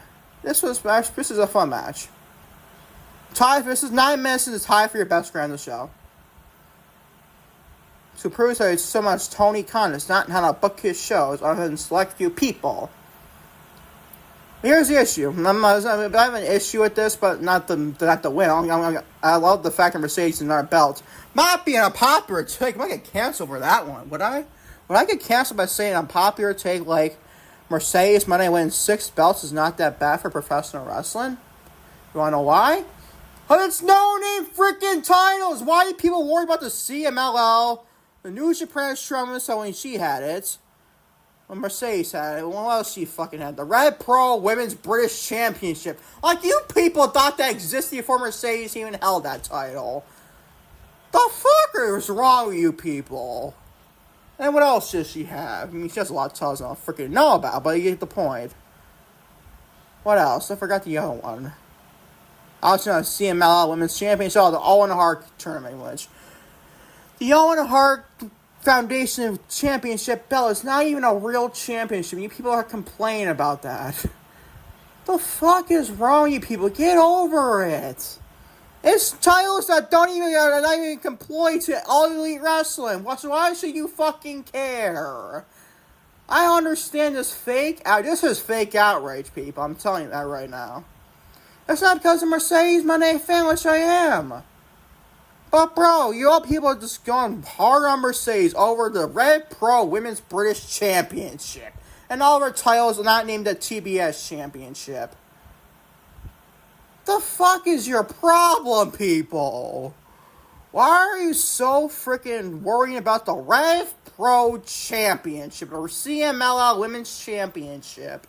this is a fun match. This is 9 minutes. It's high for your best friend of the show. To prove that it's so much Tony Khan is not how to book his shows other than select few people. Here's the issue. I have an issue with this, but not the win. I love the fact that Mercedes is not belt. Not being a popular take. I might get canceled for that one. Would I? Would I get canceled by saying a popular take like Mercedes Mone wins 6 belts is not that bad for professional wrestling? You wanna know why? Because it's no name freaking titles. Why do people worry about the CMLL, the New Japan Strowman? So when she had it. When Mercedes had it, what else she fucking had? The Red Pro Women's British Championship. Like, you people thought that existed before Mercedes even held that title. The fuck is wrong with you people? And what else does she have? I mean, she has a lot of titles I don't freaking know about, but you get the point. What else? I forgot the other one. I was on CMLL Women's Championship, the Owen Hart tournament, which... The Owen Hart Foundation Championship belt is not even a real championship. You people are complaining about that. The fuck is wrong with you people? Get over it. It's titles that are not even employed to All Elite Wrestling. Why should you fucking care? I understand this this is fake outrage, people. I'm telling you that right now. It's not because of Mercedes Mone fan, which I am. But bro, you all people are just going hard on Mercedes over the Red Pro Women's British Championship. And all of her titles are not named the TBS Championship. The fuck is your problem, people? Why are you so freaking worrying about the Rev Pro Championship or CMLL Women's Championship?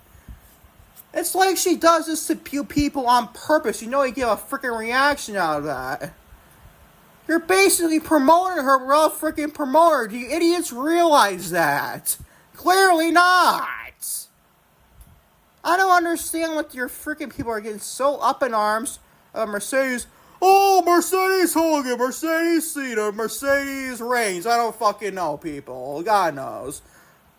It's like she does this to people on purpose. You know you get a freaking reaction out of that. You're basically promoting her without freaking promoting her. Do you idiots realize that? Clearly not. I don't understand what your freaking people are getting so up in arms of Mercedes. Oh, Mercedes Hogan, Mercedes Cena, Mercedes Reigns. I don't fucking know, people. God knows.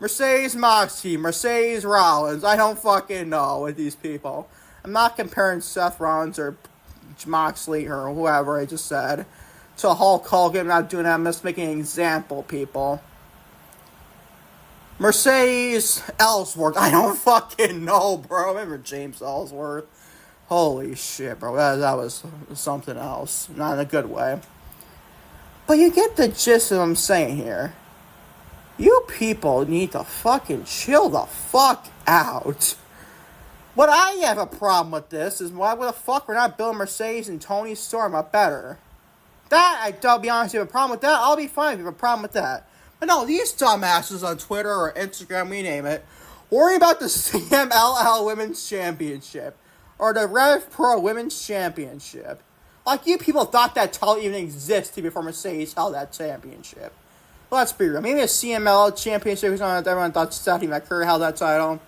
Mercedes Moxley, Mercedes Rollins. I don't fucking know with these people. I'm not comparing Seth Rollins or Moxley or whoever I just said to Hulk Hogan. I'm not doing that. I'm just making an example, people. Mercedes Ellsworth. I don't fucking know, bro. Remember James Ellsworth? Holy shit, bro. That was something else. Not in a good way. But you get the gist of what I'm saying here. You people need to fucking chill the fuck out. What I have a problem with this is why the fuck we're not building Mercedes and Tony Storm up better. That, I'll be honest, if you have a problem with that, I'll be fine if you have a problem with that. But no, these dumbasses on Twitter or Instagram, we name it, worry about the CMLL Women's Championship or the Rev Pro Women's Championship. Like, you people thought that title even existed before Mercedes held that championship. Well, let's be real. Maybe a CMLL Championship was on it. Everyone thought Stephanie McCurry held that title.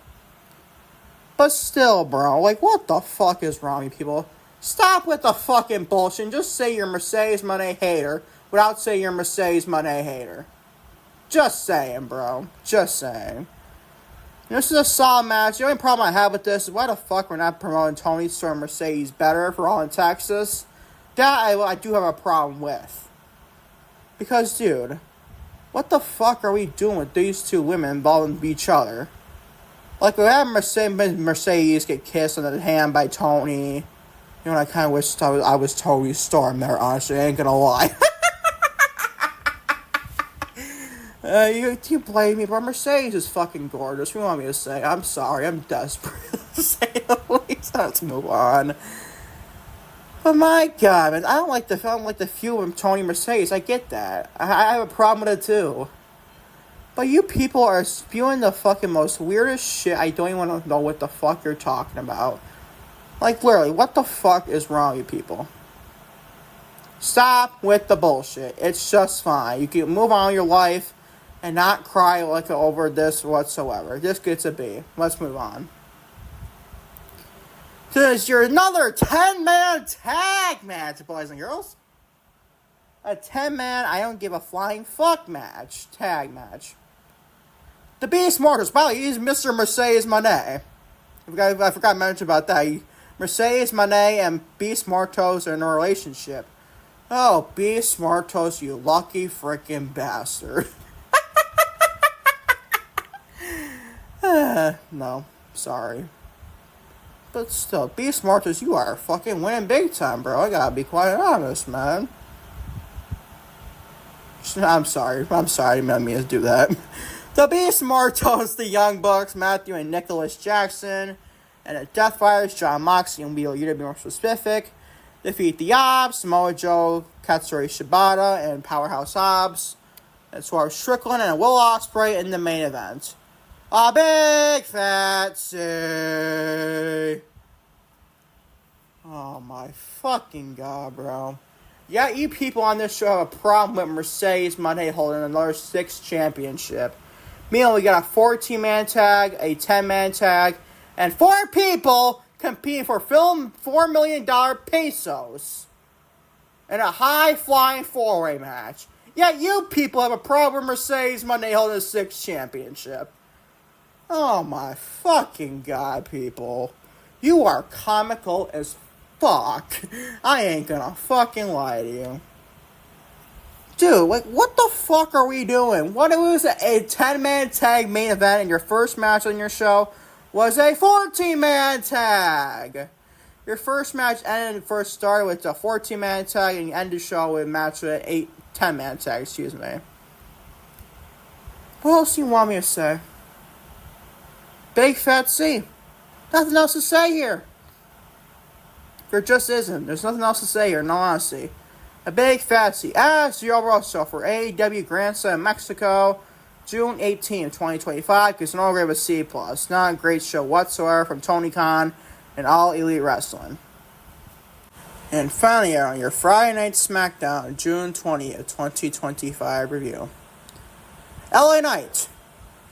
But still, bro, like, what the fuck is wrong with you people? Stop with the fucking bullshit and just say you're a Mercedes Mone hater without saying you're a Mercedes Mone hater. Just saying, bro. Just saying. This is a solid match. The only problem I have with this is why the fuck we're not promoting Tony Storm Mercedes better for all in Texas. That I do have a problem with. Because, dude, what the fuck are we doing with these two women involved in each other? Like, we have Mercedes get kissed on the hand by Tony. You know, I kind of wish I was Tony Storm there, honestly. I ain't gonna lie. You blame me, but Mercedes is fucking gorgeous. What do you want me to say? I'm sorry. I'm desperate to say the least. Let's move on. But my God, man, I don't like the feud of Tony Mercedes. I get that. I have a problem with it too. But you people are spewing the fucking most weirdest shit. I don't even want to know what the fuck you're talking about. Like, literally, what the fuck is wrong with you people? Stop with the bullshit. It's just fine. You can move on with your life and not cry like over this whatsoever. This gets a B. Let's move on. Because you're another 10-man tag match, boys and girls. A 10-man, I don't give a flying fuck match. Tag match. The Beast Mortals. By the way, he's Mr. Mercedes Mone. I forgot to mention about that. Mercedes Mone and Beast Mortals are in a relationship. Oh, Beast Mortals, you lucky freaking bastard. No, sorry. But still, Beast Mortals, you are fucking winning big time, bro. I gotta be quite honest, man. I'm sorry. I didn't mean to do that. The Beast Mortals, the Young Bucks, Matthew and Nicholas Jackson, and the Death Fighters, John Moxley and Wheeler, you to be more specific, defeat the Ops, Samoa Joe, Katsuri Shibata, and Powerhouse Hobbs, and Swerve Strickland and Will Ospreay in the main event. A big fat C. Oh my fucking God, bro. Yeah, you people on this show have a problem with Mercedes Mone holding another 6th championship. Meanwhile, we got a 14-man tag, a 10-man tag, and 4 people competing for $4 million pesos in a high-flying 4-way match. Yet you people have a problem with Mercedes Mone holding a 6th championship. Oh my fucking God, people. You are comical as fuck. I ain't gonna fucking lie to you. Dude, like, what the fuck are we doing? What was a 10-man tag main event and your first match on your show was a 14-man tag? Your first match started with a 14-man tag and you ended the show with a match with an 10-man tag, excuse me. What else do you want me to say? Big fat C. Nothing else to say here. There just isn't. There's nothing else to say here, in all honesty. A big fancy as the overall show for AEW Grand Slam Mexico, June 18, 2025. It's an all grade with C+. Not a great show whatsoever from Tony Khan and All Elite Wrestling. And finally, on your Friday Night SmackDown, June 20th, 2025 review. LA Knight.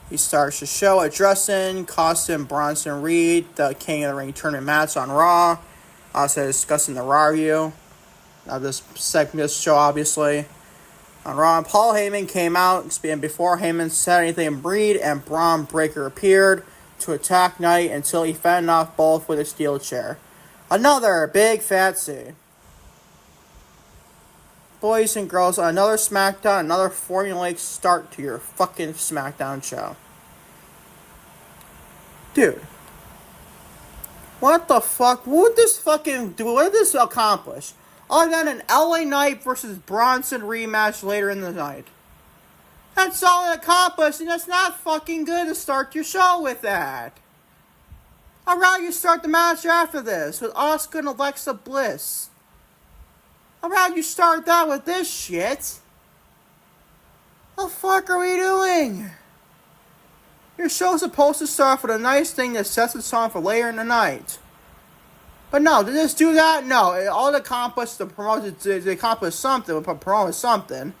He starts the show addressing Costin Bronson Reed, the King of the Ring tournament match on Raw. Also discussing the Raw review of this show, obviously. On Raw, Paul Heyman came out, and before Heyman said anything, Reed and Braun Breaker appeared to attack Knight until he fended off both with a steel chair. Another big fat C. Boys and girls, another SmackDown, another formulaic start to your fucking SmackDown show. Dude. What the fuck? What would this fucking do? What did this accomplish? Other than an LA Knight versus Bronson rematch later in the night. That's all it accomplished, and that's not fucking good to start your show with that. I'd rather you start the match after this with Asuka and Alexa Bliss. I'd rather you start that with this shit. What the fuck are we doing? Your show's supposed to start with a nice thing that sets the tone for later in the night. But no, did this do that? No, all it accomplished, the promotion, they accomplished something, but promoted something.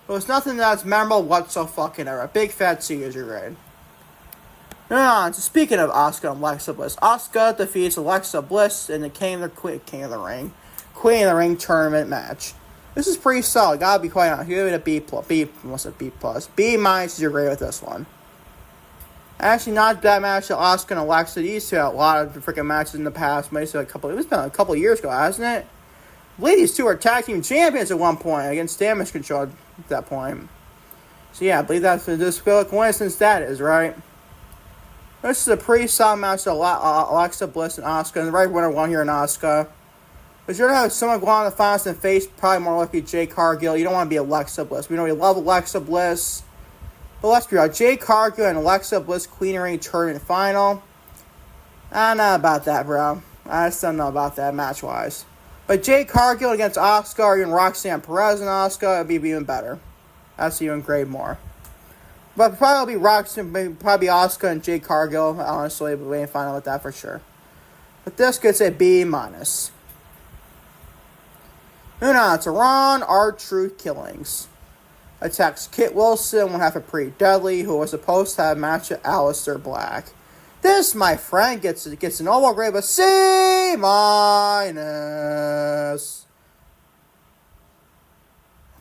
But it's nothing that's memorable whatsoever. A big fat C is your grade. So speaking of Asuka and Alexa Bliss, Asuka defeats Alexa Bliss in the King of the Ring tournament match. This is pretty solid. Gotta be quite honest. Give it a B plus. B minus is your grade with this one. Actually, not that match that Asuka and Alexa used to have a lot of freaking matches in the past. It's been a couple of years ago, hasn't it? I believe these two are tag team champions at one point against Damage Control at that point. So yeah, I believe that's just a coincidence that is, right? This is a pretty solid match of Alexa Bliss and Asuka, and the right winner won here in Asuka. But you're going to have someone go on the finals and face probably more likely Jade Cargill. You don't want to be Alexa Bliss. We know we love Alexa Bliss. But let's be real. Jade Cargill and Alexa Bliss Queen of the Ring tournament final. I don't know about that, bro. I just don't know about that match-wise. But Jade Cargill against Asuka or even Roxanne Perez and Asuka would be even better. That's even grade more. But probably probably Asuka and Jade Cargill, honestly, but we ain't find out with that for sure. But this gets a B minus. Moving on to Ron R-Truth Killings. Attacks Kit Wilson, one half of Pretty Deadly, who was supposed to have a match with Aleister Black. This, my friend, gets an overall grade of a C minus.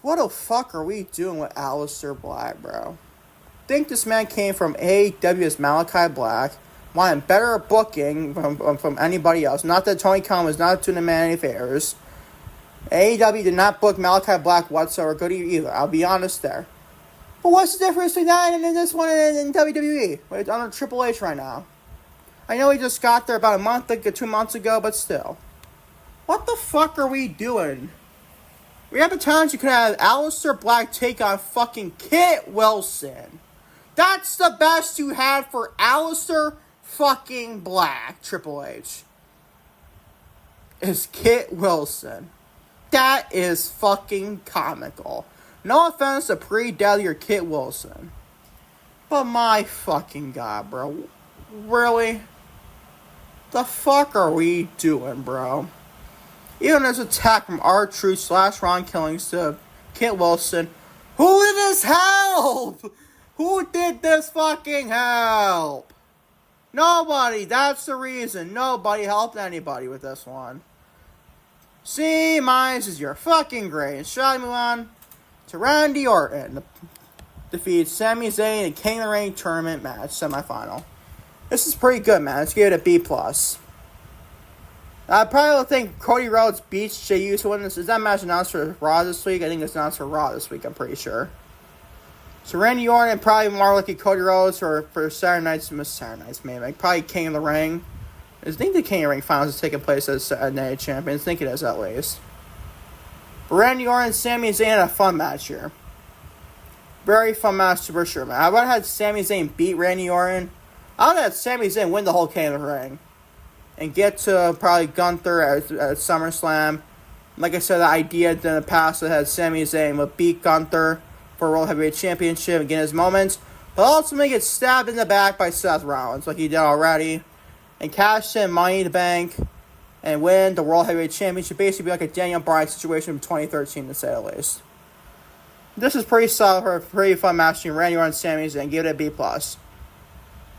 What the fuck are we doing with Aleister Black, bro? Think this man came from AEW's Malachi Black, wanting better booking from anybody else. Not that Tony Khan was not doing the man any favors. AEW did not book Malachi Black whatsoever good either. I'll be honest there. But what's the difference between that and this one in WWE? It's under Triple H right now. I know he just got there about 2 months ago, but still. What the fuck are we doing? We have the times you could have Aleister Black take on fucking Kit Wilson. That's the best you had for Aleister fucking Black, Triple H. Is Kit Wilson. That is fucking comical. No offense to Pretty Deadly or Kit Wilson. But my fucking god, bro. Really? The fuck are we doing, bro? Even as attack from R-Truth / Ron Killings to Kit Wilson. Who did this help? Who did this fucking help? Nobody. That's the reason. Nobody helped anybody with this one. C minus is your fucking grade. Shall we move on to Randy Orton defeats Sami Zayn in the King of the Ring tournament match semifinal. This is pretty good, man. Let's give it a B plus. I probably think Cody Rhodes beats Jey Uso in this. Is that match announced for Raw this week? I think it's announced for Raw this week, I'm pretty sure. So Randy Orton probably more likely Cody Rhodes for Saturday nights maybe. Probably King of the Ring. I think the King of the Ring finals is taking place as Night Champions. I think it is at least. But Randy Orton and Sami Zayn had a fun match here. Very fun match for sure, man. I would have had Sami Zayn beat Randy Orton. I would have had Sami Zayn win the whole King of the Ring. And get to probably Gunther at SummerSlam. Like I said, the idea in the past that had Sami Zayn would beat Gunther for World Heavyweight Championship and get his moments, but ultimately get stabbed in the back by Seth Rollins like he did already, and cash in Money in the Bank and win the World Heavyweight Championship. Basically like a Daniel Bryan situation from 2013 to say the least. This is pretty solid for a pretty fun match between Randy Orton and Sami Zayn. Give it a B+.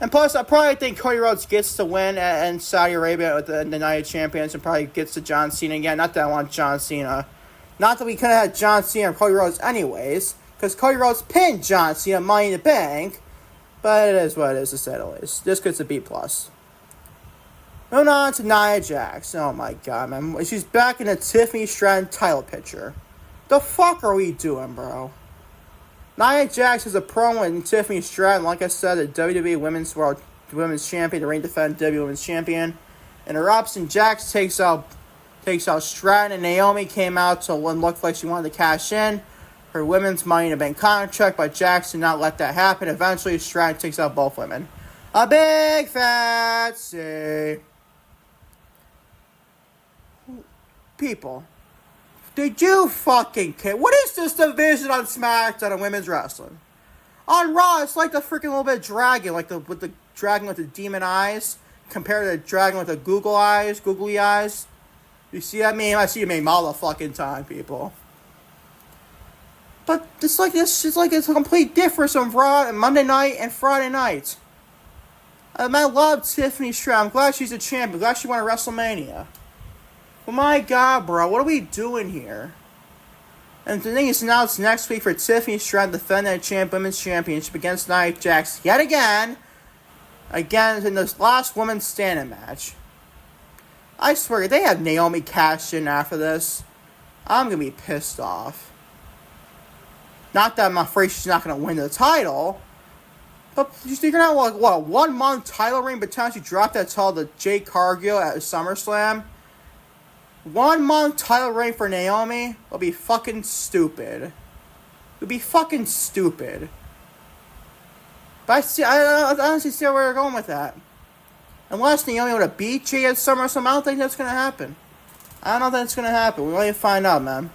And plus, I probably think Cody Rhodes gets the win in Saudi Arabia with the United Champions and probably gets to John Cena again. Not that I want John Cena. Not that we could have had John Cena or Cody Rhodes anyways, because Cody Rhodes pinned John Cena Money in the Bank. But it is what it is, to say the least. This gets a B+. Moving on to Nia Jax. Oh my god, man. She's back in the Tiffany Stratton title picture. The fuck are we doing, bro? Nia Jax is a promo in Tiffany Stratton, like I said, the WWE Women's Champion, the reigning defending WWE Women's Champion. Interrupts and Jax takes out Stratton, and Naomi came out to what looked like she wanted to cash in her women's Money in the Bank contract, but Jax did not let that happen. Eventually, Stratton takes out both women. A big fat C. People. Did you fucking care? What is this division on SmackDown and women's wrestling? On Raw, it's like the freaking little bit of dragon, like with the dragon with the demon eyes, compared to the dragon with the googly eyes. You see that meme? I see a meme all the fucking time, people. But it's like this. It's like it's a complete difference on Raw and Monday night and Friday night. I love Tiffany Stratton. I'm glad she's a champion. I'm glad she won at WrestleMania. But my god, bro, what are we doing here? And the thing is, now it's next week for Tiffany Stratton to defend that women's championship against Nia Jax yet again. Again, in this last women's standing match. I swear, if they have Naomi cash in after this, I'm going to be pissed off. Not that I'm afraid she's not going to win the title. But you're going to have, what, a 1 month title reign, potentially drop that title to Jade Cargill at SummerSlam? 1 month title reign for Naomi will be fucking stupid. It would be fucking stupid. But I honestly see where we're going with that. Unless Naomi would have beat Jade at SummerSlam, I don't think that's going to happen. I don't think it's going to happen. We're going to find out, man.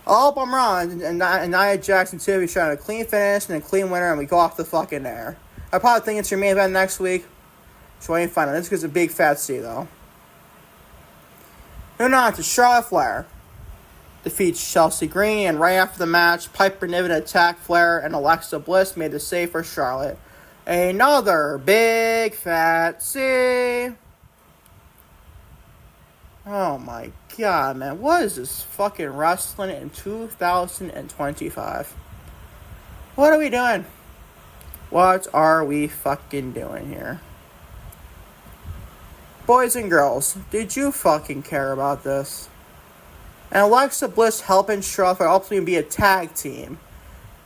All up I'm wrong, and Nia Jax and Tiffany trying a clean finish and a clean winner, and we go off the fucking air. I probably think it's your main event next week. So we ain't find out. This is a big fat C, though. Moving on to Charlotte Flair. Defeats Chelsea Green, and right after the match, Piper Niven attacked Flair, and Alexa Bliss made the save for Charlotte. Another big fat C. Oh my god, man. What is this fucking wrestling in 2025? What are we doing? What are we fucking doing here? Boys and girls, did you fucking care about this? And Alexa Bliss helping Charlotte ultimately be a tag team.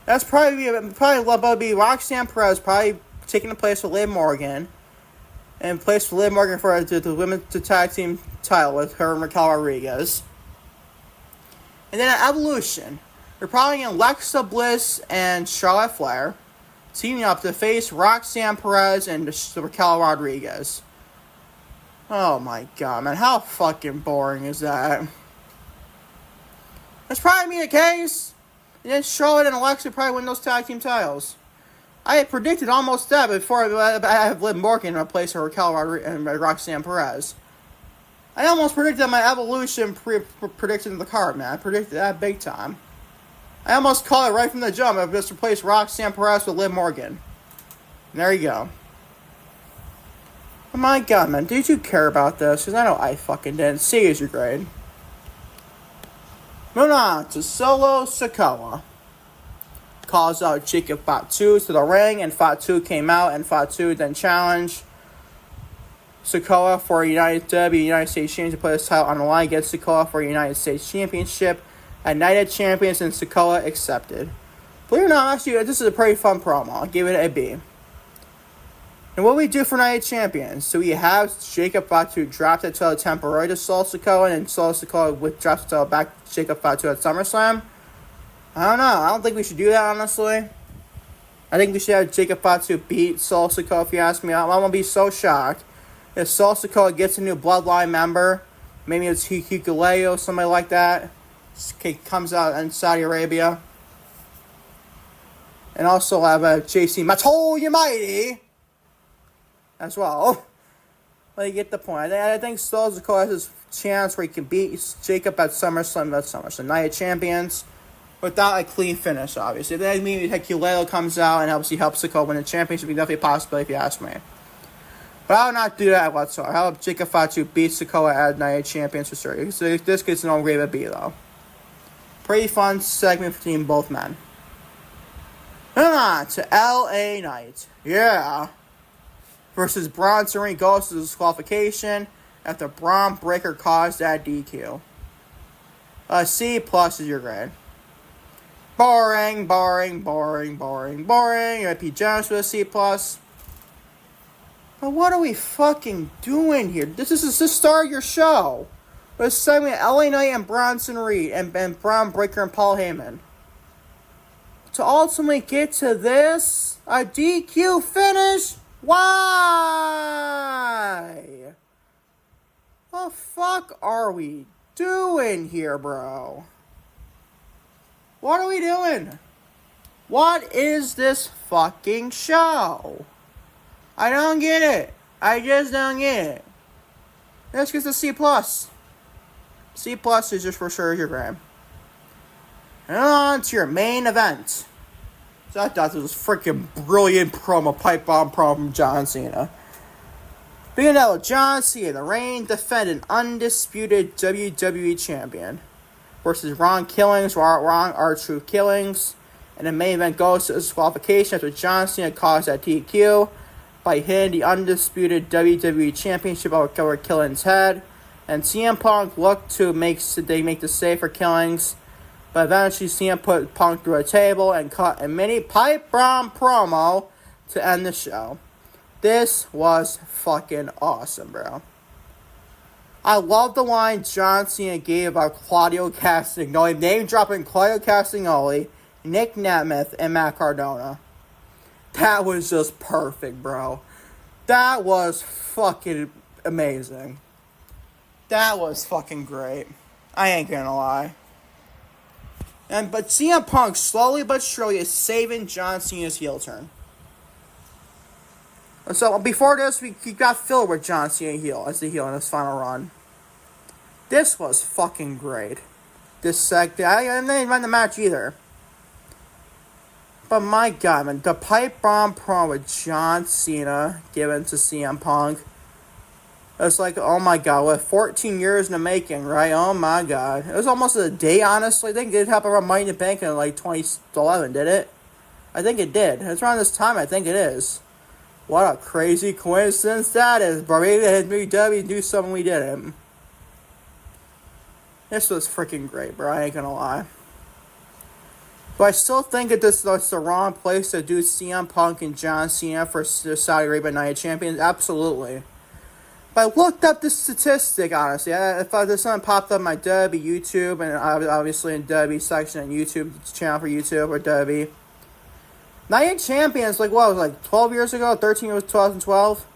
That's probably Roxanne Perez probably taking the place of Liv Morgan. And place for Liv Morgan for the women's tag team title with her and Raquel Rodriguez. And then at Evolution, we're probably getting Alexa Bliss and Charlotte Flair teaming up to face Roxanne Perez and Raquel Rodriguez. Oh my god, man. How fucking boring is that? That's probably be the case. And then Charlotte and Alexa probably win those tag team titles. I had predicted almost that before I have Liv Morgan in place of Raquel and Roxanne Perez. I almost predicted my Evolution prediction of the card, man. I predicted that big time. I almost called it right from the jump. I just replaced Roxanne Perez with Liv Morgan. And there you go. Oh my god, man. Did you care about this? Because I know I fucking didn't. C is your grade. Moving on to Solo Sikoa. Calls out Jacob Fatu to the ring, and Fatu came out, and Fatu then challenged Sikoa for a United States Championship to put his title on the line against Sikoa for a United States Championship. At Night of Champions, and Sikoa accepted. Believe it or not, actually, this is a pretty fun promo. I'll give it a B. And what we do for Night of Champions? So we have Jacob Fatu drop the title temporarily to Solo Sikoa, and then Solo Sikoa drops the title back to Jacob Fatu at SummerSlam. I don't know. I don't think we should do that, honestly. I think we should have Jacob Fatu beat Solo Sikoa, if you ask me. I'm going to be so shocked if Solo Sikoa gets a new Bloodline member Maybe it's Hikuleo, somebody like that. Comes out in Saudi Arabia. And also have JC Matoya Mighty as well. But you get the point. I think Sikoa has his chance where he can beat Jacob at SummerSlam, Night of Champions, without a clean finish, obviously. Then maybe Hikuleo comes out and helps Sikoa win the championship. Definitely a possibility if you ask me. But I would not do that whatsoever. I'll have Jacob Fatu beat Sikoa at Night of Champions for sure. So this gets no grade of B, though. Pretty fun segment between both men. Moving on to LA Knight. Yeah. Versus Bronson Reed goes to disqualification after Braun Breaker caused that DQ. C plus is your grade. Boring. You might be generous with a C plus. But what are we fucking doing here? This is the start of your show. This segment, LA Knight and Bronson Reed and Braun Breaker and Paul Heyman. To ultimately get to this, a DQ finish? Why? What the fuck are we doing here, bro? What are we doing? What is this fucking show? I don't get it. I just don't get it. This gets a C plus. C plus is just for sure your grade. And on to your main event. So I thought this was freaking brilliant pipe bomb promo from John Cena. Being out with John Cena, the reigning defending undisputed WWE champion, versus Ron Killings, Ron R-Truth Killings. And the main event goes to disqualification after John Cena caused that DQ by hitting the undisputed WWE championship over Killings' head. And CM Punk looked to make the save for Killings. But eventually CM put Punk through a table and cut a mini pipe bomb promo to end the show. This was fucking awesome, bro. I love the line John Cena gave about Claudio Castagnoli, name-dropping Claudio Castagnoli, Nick Nemeth, and Matt Cardona. That was just perfect, bro. That was fucking amazing. That was fucking great. I ain't gonna lie. But CM Punk slowly but surely is saving John Cena's heel turn. And so before this, we got filled with John Cena as the heel in his final run. This was fucking great. This segment, I didn't run the match either. But my God, man, the pipe bomb promo with John Cena given to CM Punk. It's like, oh my God, what, 14 years in the making, right? Oh my God. It was almost a day, honestly. I think it did happen around Money in the Bank in like 2011, did it? I think it did. It's around this time, I think it is. What a crazy coincidence that is, bro. Maybe WWE do something we didn't. This was freaking great, bro. I ain't gonna lie. But I still think that this is the wrong place to do CM Punk and John Cena for the Saudi Arabia Night of Champions. Absolutely. But I looked up this statistic, honestly. If this something popped up on my WWE YouTube, and obviously in WWE section and YouTube channel for YouTube or WWE. Night of Champions, like what, was like 12 years ago? 13 years, 2012?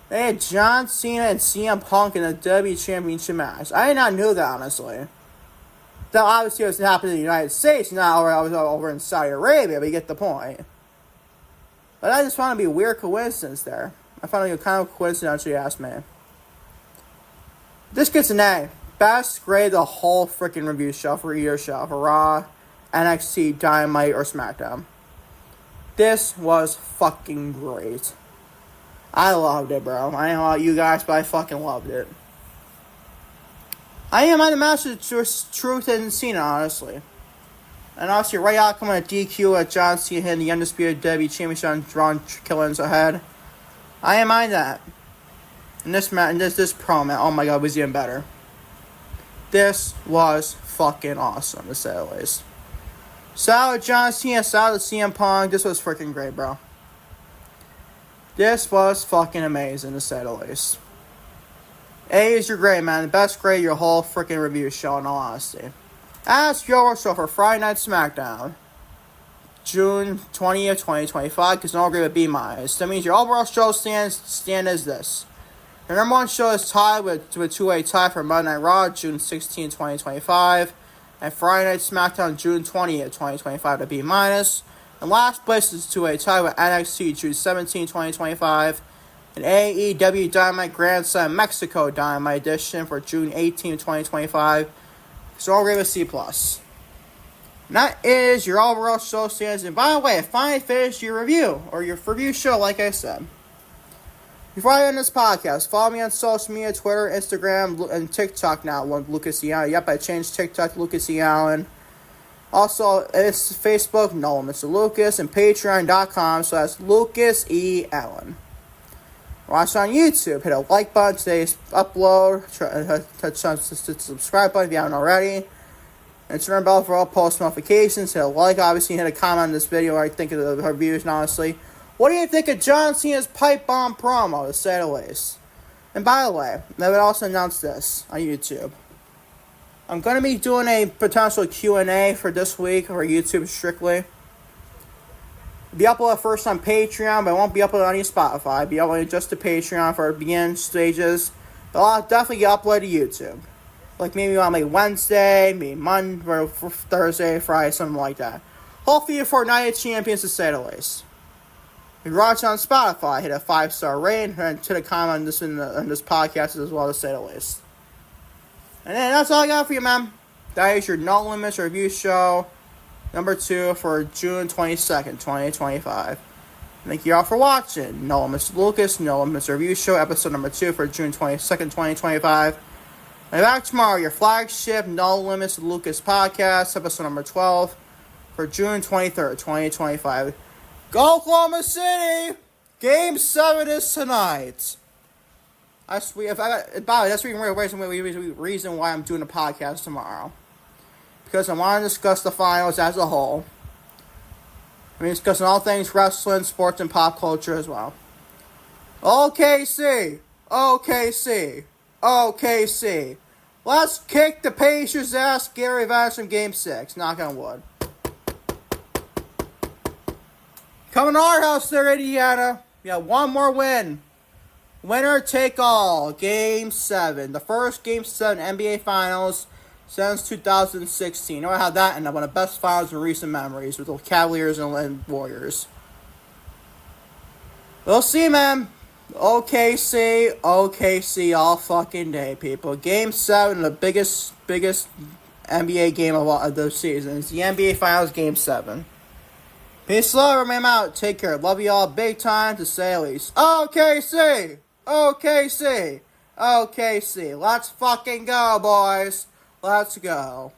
They had John Cena and CM Punk in a WWE Championship match. I did not know that, honestly. That obviously was happening in the United States, not where I was over in Saudi Arabia, but you get the point. But I just found it to be a weird coincidence there. I found it a kind of coincidence, you ask me. This gets an A. Best grade the whole freaking review show for either show. For Raw, NXT, Dynamite, or SmackDown. This was fucking great. I loved it, bro. I don't know about you guys, but I fucking loved it. I am on the match of Truth and Cena, honestly. And obviously, right outcome at DQ at John Cena hitting the undisputed WWE Championship on Ron Killings ahead. I am on that. And this promo, man, oh my God, was even better. This was fucking awesome, to say the least. Solid John Cena, solid CM Punk. This was freaking great, bro. This was fucking amazing, to say the least. A is your grade, man. The best grade of your whole freaking review show, in all honesty. As your show for Friday Night SmackDown, June 20th, 2025, because no grade would be minus. That means your overall show stand is this. The number one show is tied with a two-way tie for Monday Night Raw, June 16, 2025, and Friday Night SmackDown, June 20th, 2025 to B-. And last place is a two-way tie with NXT, June 17, 2025, and AEW Dynamite Grand Slam Mexico Dynamite Edition for June 18, 2025. So all rate with C+. And that is your overall show stands. And by the way, I finally finished your review, or your review show, like I said. Before I end this podcast, follow me on social media, Twitter, Instagram, and TikTok now, Lucas E. Allen. Yep, I changed TikTok to Lucas E. Allen. Also, it's Facebook, no, Mr. Lucas, and Patreon.com, so that's Lucas E. Allen. Watch on YouTube, hit a like button, today's upload, touch on the subscribe button if you haven't already, and turn the bell for all post notifications, hit a like, obviously, hit a comment on this video, what I think of the reviews, and honestly. What do you think of John Cena's pipe bomb promo, to say the least? And by the way, I would also announce this on YouTube. I'm going to be doing a potential Q&A for this week for YouTube strictly. It'll be uploaded first on Patreon, but it won't be uploaded on any Spotify. It'll be uploaded just to Patreon for beginning stages. But I'll definitely get uploaded to YouTube. Like maybe on like Wednesday, maybe Monday, or Thursday, Friday, something like that. Hopefully for Night of Champions, to say the least. If you're watching on Spotify, hit a 5-star rating and hit a comment on this podcast as well, to say the least. And then that's all I got for you, man. That is your No Limits review show number 2 for June 22nd, 2025. Thank you all for watching. No Limits Lucas, No Limits review show episode number 2 for June 22nd, 2025. And back tomorrow, your flagship No Limits Lucas podcast, episode number 12 for June 23rd, 2025. Go Oklahoma City! Game 7 is tonight. That's the reason why I'm doing a podcast tomorrow. Because I want to discuss the finals as a whole. I mean, discussing all things wrestling, sports, and pop culture as well. OKC! Let's kick the Pacers' ass, get revenge from Game 6. Knock on wood. Coming to our house there, Indiana. We got one more win. Winner take all. Game 7. The first Game 7 NBA Finals since 2016. You know how that ended up. One of the best finals in recent memories with the Cavaliers and Warriors. We'll see, man. OKC all fucking day, people. Game 7, the biggest NBA game of the season. It's the NBA Finals Game 7. Peace, love, man, I'm out. Take care. Love you all big time, to say the least. OKC! Let's fucking go, boys. Let's go.